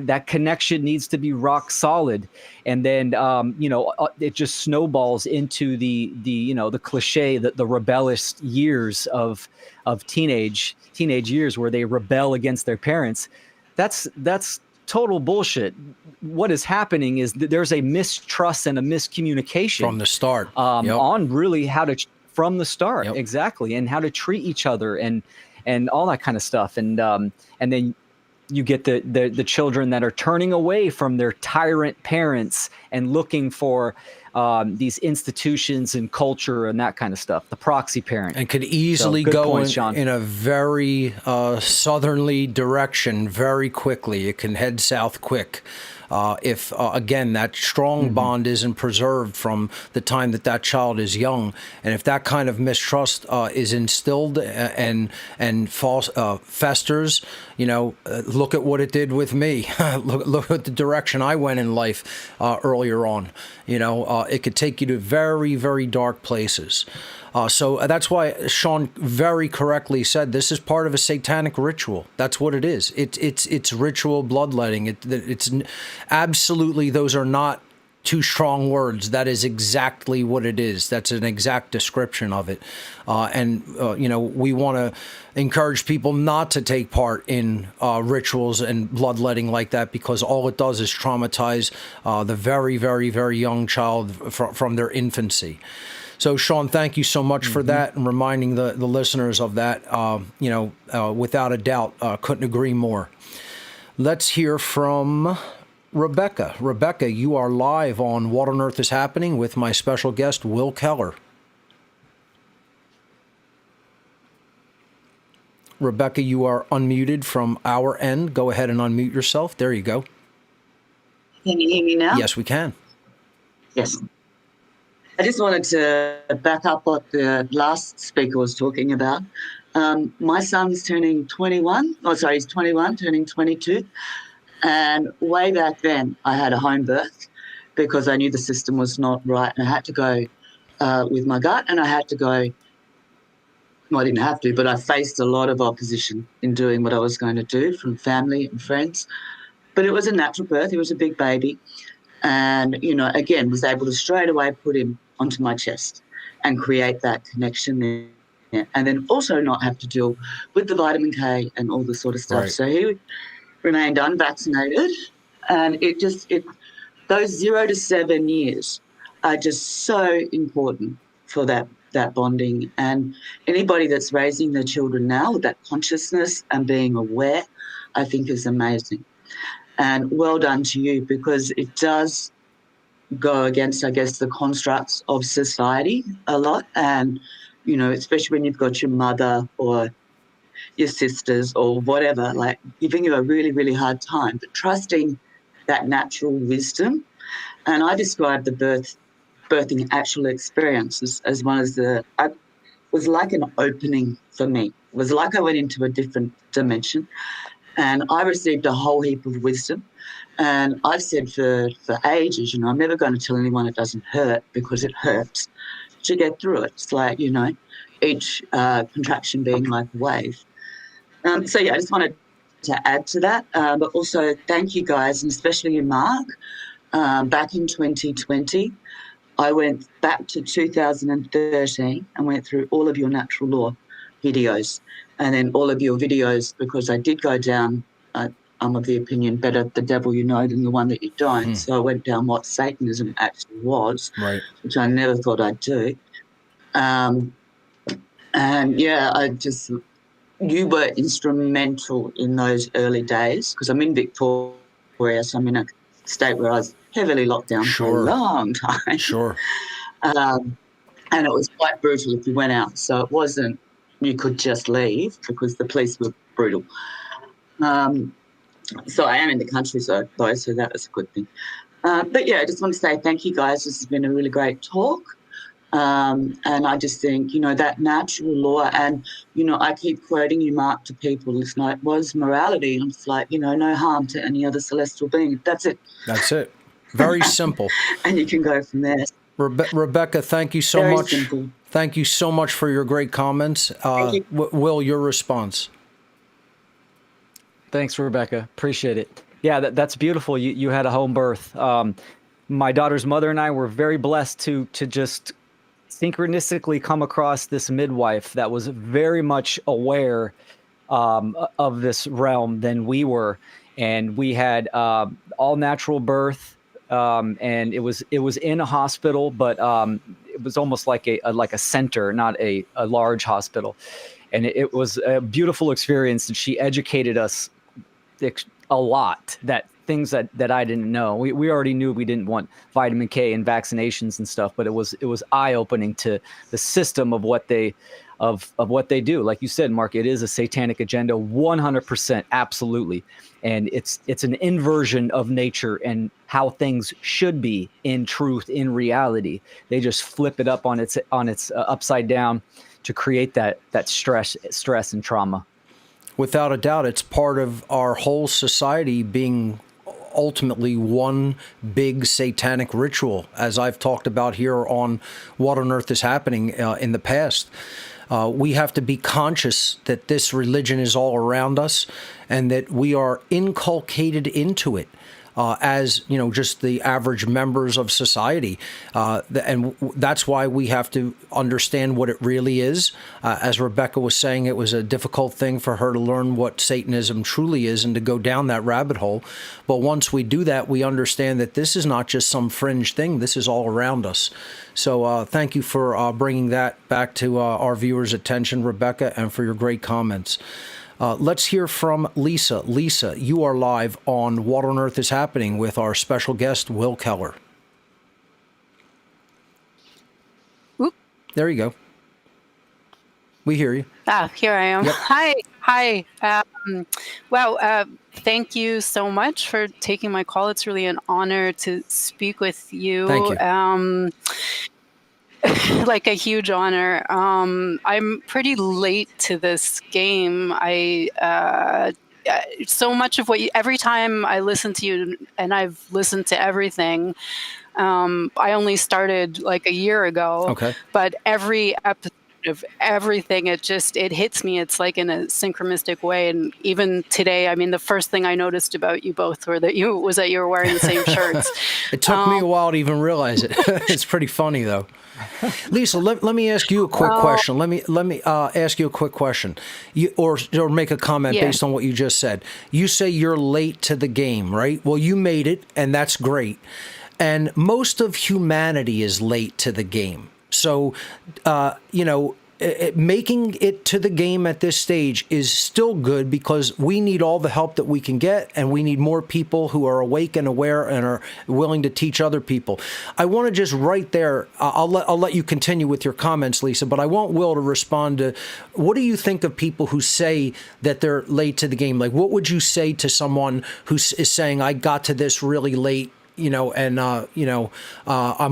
That connection needs to be rock solid. And then, it just snowballs into the cliche, the rebellious years of teenage years where they rebel against their parents. That's total bullshit. What is happening is that there's a mistrust and a miscommunication from the start on really how to from the start. Exactly. And how to treat each other and all that kind of stuff. And then you get the children that are turning away from their tyrant parents and looking for these institutions and culture and that kind of stuff. The proxy parent. And could easily good go points, Sean. in a very southerly direction very quickly. It can head south quick. If, again, that strong bond isn't preserved from the time that child is young. And if that kind of mistrust is instilled and festers, look at what it did with me. look at the direction I went in life earlier on. It could take you to very, very dark places. So that's why Sean very correctly said this is part of a satanic ritual. That's what it is. It's ritual bloodletting. It's absolutely, those are not two strong words. That is exactly what it is. That's an exact description of it. We want to encourage people not to take part in rituals and bloodletting like that, because all it does is traumatize the very, very, very young child from their infancy. So, Sean, thank you so much for that, and reminding the listeners of that. Without a doubt, couldn't agree more. Let's hear from Rebecca. Rebecca, you are live on What on Earth is Happening with my special guest, Will Keller. Rebecca, you are unmuted from our end. Go ahead and unmute yourself. There you go. Can you hear me now? Yes, we can. Yes. I just wanted to back up what the last speaker was talking about. My son's turning 21. Oh, sorry, he's 21, turning 22. And way back then, I had a home birth because I knew the system was not right. And I had to go with my gut, and I had to go, well, I didn't have to, but I faced a lot of opposition in doing what I was going to do from family and friends. But it was a natural birth. He was a big baby. And, again, was able to straight away put him onto my chest and create that connection there. And then also not have to deal with the vitamin K and all this sort of stuff. Right. So he remained unvaccinated. And those 0 to 7 years are just so important for that bonding. And anybody that's raising their children now with that consciousness and being aware, I think is amazing. And well done to you, because it does go against, I guess, the constructs of society a lot. And, especially when you've got your mother or your sisters or whatever, like giving you a really, really hard time, but trusting that natural wisdom. And I describe the birthing actual experience as one of it was like an opening for me. It was like I went into a different dimension. And I received a whole heap of wisdom. And I've said for ages, I'm never going to tell anyone it doesn't hurt, because it hurts to get through it. It's like, each contraction being like a wave. I just wanted to add to that. But also thank you guys, and especially you, Mark. Back in 2020, I went back to 2013 and went through all of your natural law videos. And then all of your videos, because I did go down, I'm of the opinion, better the devil you know than the one that you don't. So I went down what Satanism actually was, right, which I never thought I'd do. You were instrumental in those early days, because I'm in Victoria, so I'm in a state where I was heavily locked down for a long time. Sure. And it was quite brutal if you went out. So it wasn't, you could just leave, because the police were brutal. So I am in the countryside, though, so that was a good thing. I just want to say thank you, guys. This has been a really great talk. And I just think, that natural law, and, I keep quoting you, Mark, to people. It's like, what is morality? And it's like, no harm to any other celestial being. That's it. That's it. Very simple. And you can go from there. Rebecca, thank you so much. Simple. Thank you so much for your great comments. Will, your response? Thanks, Rebecca. Appreciate it. Yeah, that's beautiful. You had a home birth. My daughter's mother and I were very blessed to just synchronistically come across this midwife that was very much aware of this realm than we were. And we had all natural birth. And it was in a hospital, but it was almost like a center, not a large hospital. And it was a beautiful experience. And she educated us a lot, that things that I didn't know. We already knew we didn't want vitamin K and vaccinations and stuff, but it was eye opening to the system of what they do. Like you said, Mark, it is a satanic agenda, 100%, absolutely. And it's an inversion of nature and how things should be in truth, in reality. They just flip it up on its upside down to create that stress and trauma. Without a doubt, it's part of our whole society being ultimately one big satanic ritual, as I've talked about here on What on Earth is Happening in the past. We have to be conscious that this religion is all around us and that we are inculcated into it. As just the average members of society, and that's why we have to understand what it really is. As Rebecca was saying, it was a difficult thing for her to learn what Satanism truly is and to go down that rabbit hole. But once we do that, we understand that this is not just some fringe thing. This is all around us. So thank you for bringing that back to our viewers' attention, Rebecca, and for your great comments. Let's hear from Lisa. Lisa, you are live on What on Earth is Happening with our special guest, Will Keller. Oop. There you go. We hear you. Here I am. Yep. Hi. Thank you so much for taking my call. It's really an honor to speak with you. Thank you. Like a huge honor. I'm pretty late to this game. So much of every time I listen to you, and I've listened to everything, I only started like a year ago. Okay. But every episode of everything, it hits me. It's like in a synchronistic way. And even today, I mean, the first thing I noticed about you both were that you were wearing the same shirts. It took me a while to even realize it. It's pretty funny though. Lisa, let me ask you a quick question. Let me ask you a quick question, or make a comment based on what you just said. You say you're late to the game, right? Well, you made it, and that's great. And most of humanity is late to the game. So, making it to the game at this stage is still good because we need all the help that we can get, and we need more people who are awake and aware and are willing to teach other people. I want to just right there, I'll let you continue with your comments, Lisa, but I want Will to respond to, what do you think of people who say that they're late to the game? Like, what would you say to someone who is saying, I got to this really late, I'm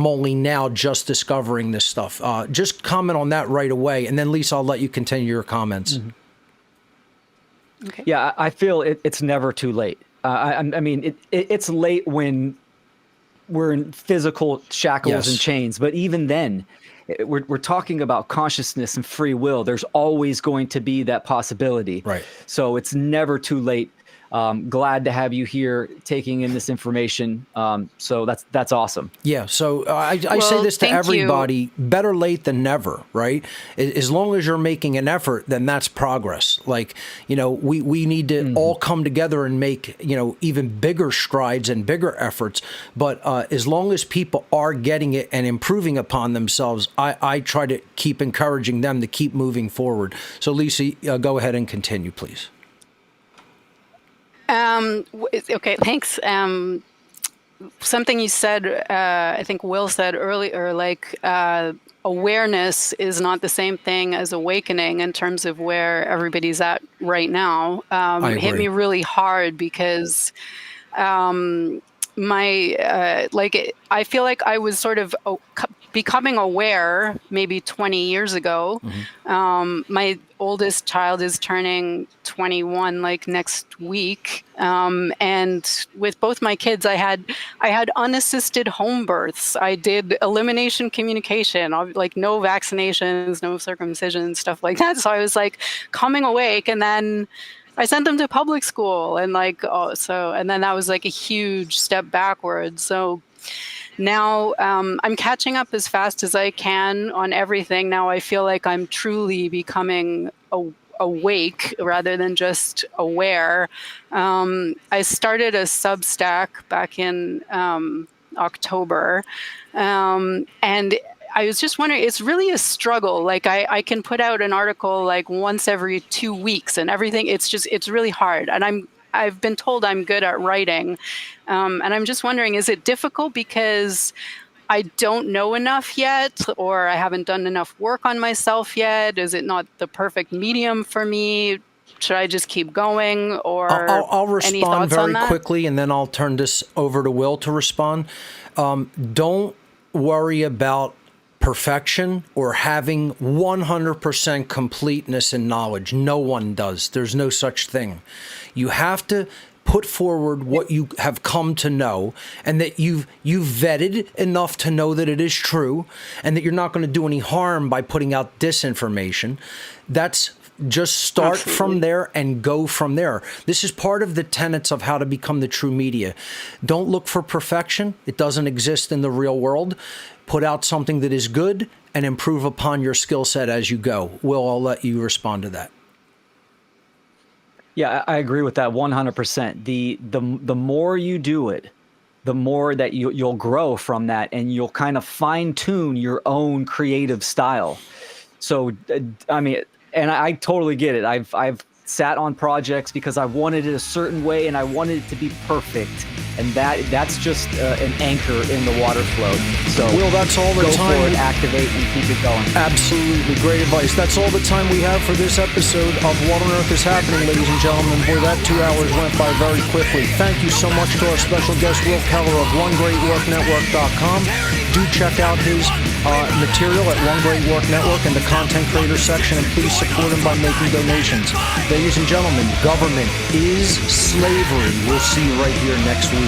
only now just discovering this stuff. Just comment on that right away. And then, Lisa, I'll let you continue your comments. Mm-hmm. Okay. Yeah, I feel it's never too late. I mean, it's late when we're in physical shackles and chains. But even then, we're talking about consciousness and free will. There's always going to be that possibility. Right. So it's never too late. Glad to have you here taking in this information. So that's awesome. Yeah. So I say this to everybody, better late than never, right? As long as you're making an effort, then that's progress. Like, we need to all come together and make, even bigger strides and bigger efforts. But as long as people are getting it and improving upon themselves, I try to keep encouraging them to keep moving forward. So Lisa, go ahead and continue, please. Okay, thanks. Something you said, I think Will said earlier, like awareness is not the same thing as awakening in terms of where everybody's at right now. It hit me really hard because I feel like I was sort of becoming aware maybe 20 years ago. Mm-hmm. My oldest child is turning 21 like next week. And with both my kids, I had unassisted home births. I did elimination communication, like no vaccinations, no circumcision, stuff like that. So I was like coming awake, and then I sent them to public school, and and then that was like a huge step backwards. So now I'm catching up as fast as I can on everything. Now I feel like I'm truly becoming awake rather than just aware. I started a Substack back in October, and I was just wondering, it's really a struggle. Like I can put out an article like once every 2 weeks and everything. It's really hard. And I've been told I'm good at writing. And I'm just wondering, is it difficult because I don't know enough yet, or I haven't done enough work on myself yet? Is it not the perfect medium for me? Should I just keep going, or I'll any respond thoughts on very that? quickly, and then I'll turn this over to Will to respond. Don't worry about perfection or having 100% completeness in knowledge. No one does. There's no such thing. You have to put forward what you have come to know, and that you've vetted enough to know that it is true, and that you're not going to do any harm by putting out disinformation. That's just start from there and go from there. This is part of the tenets of how to become the true media. Don't look for perfection. It doesn't exist in the real world. Put out something that is good and improve upon your skill set as you go. Will, I'll let you respond to that. Yeah, I agree with that 100%. The more you do it, the more that you'll grow from that, and you'll kind of fine tune your own creative style. So, I mean, and I totally get it. I've sat on projects because I wanted it a certain way and I wanted it to be perfect, and that's just an anchor in the water float. So, Will, that's all the go time. for it, activate, and keep it going. Absolutely. Great advice. That's all the time we have for this episode of What on Earth is Happening, ladies and gentlemen. Boy, that 2 hours went by very quickly. Thank you so much to our special guest, Will Keller of OneGreatWorkNetwork.com. Do check out his material at One Great Work Network in the content creator section, and please support him by making donations. Ladies and gentlemen, government is slavery. We'll see you right here next week.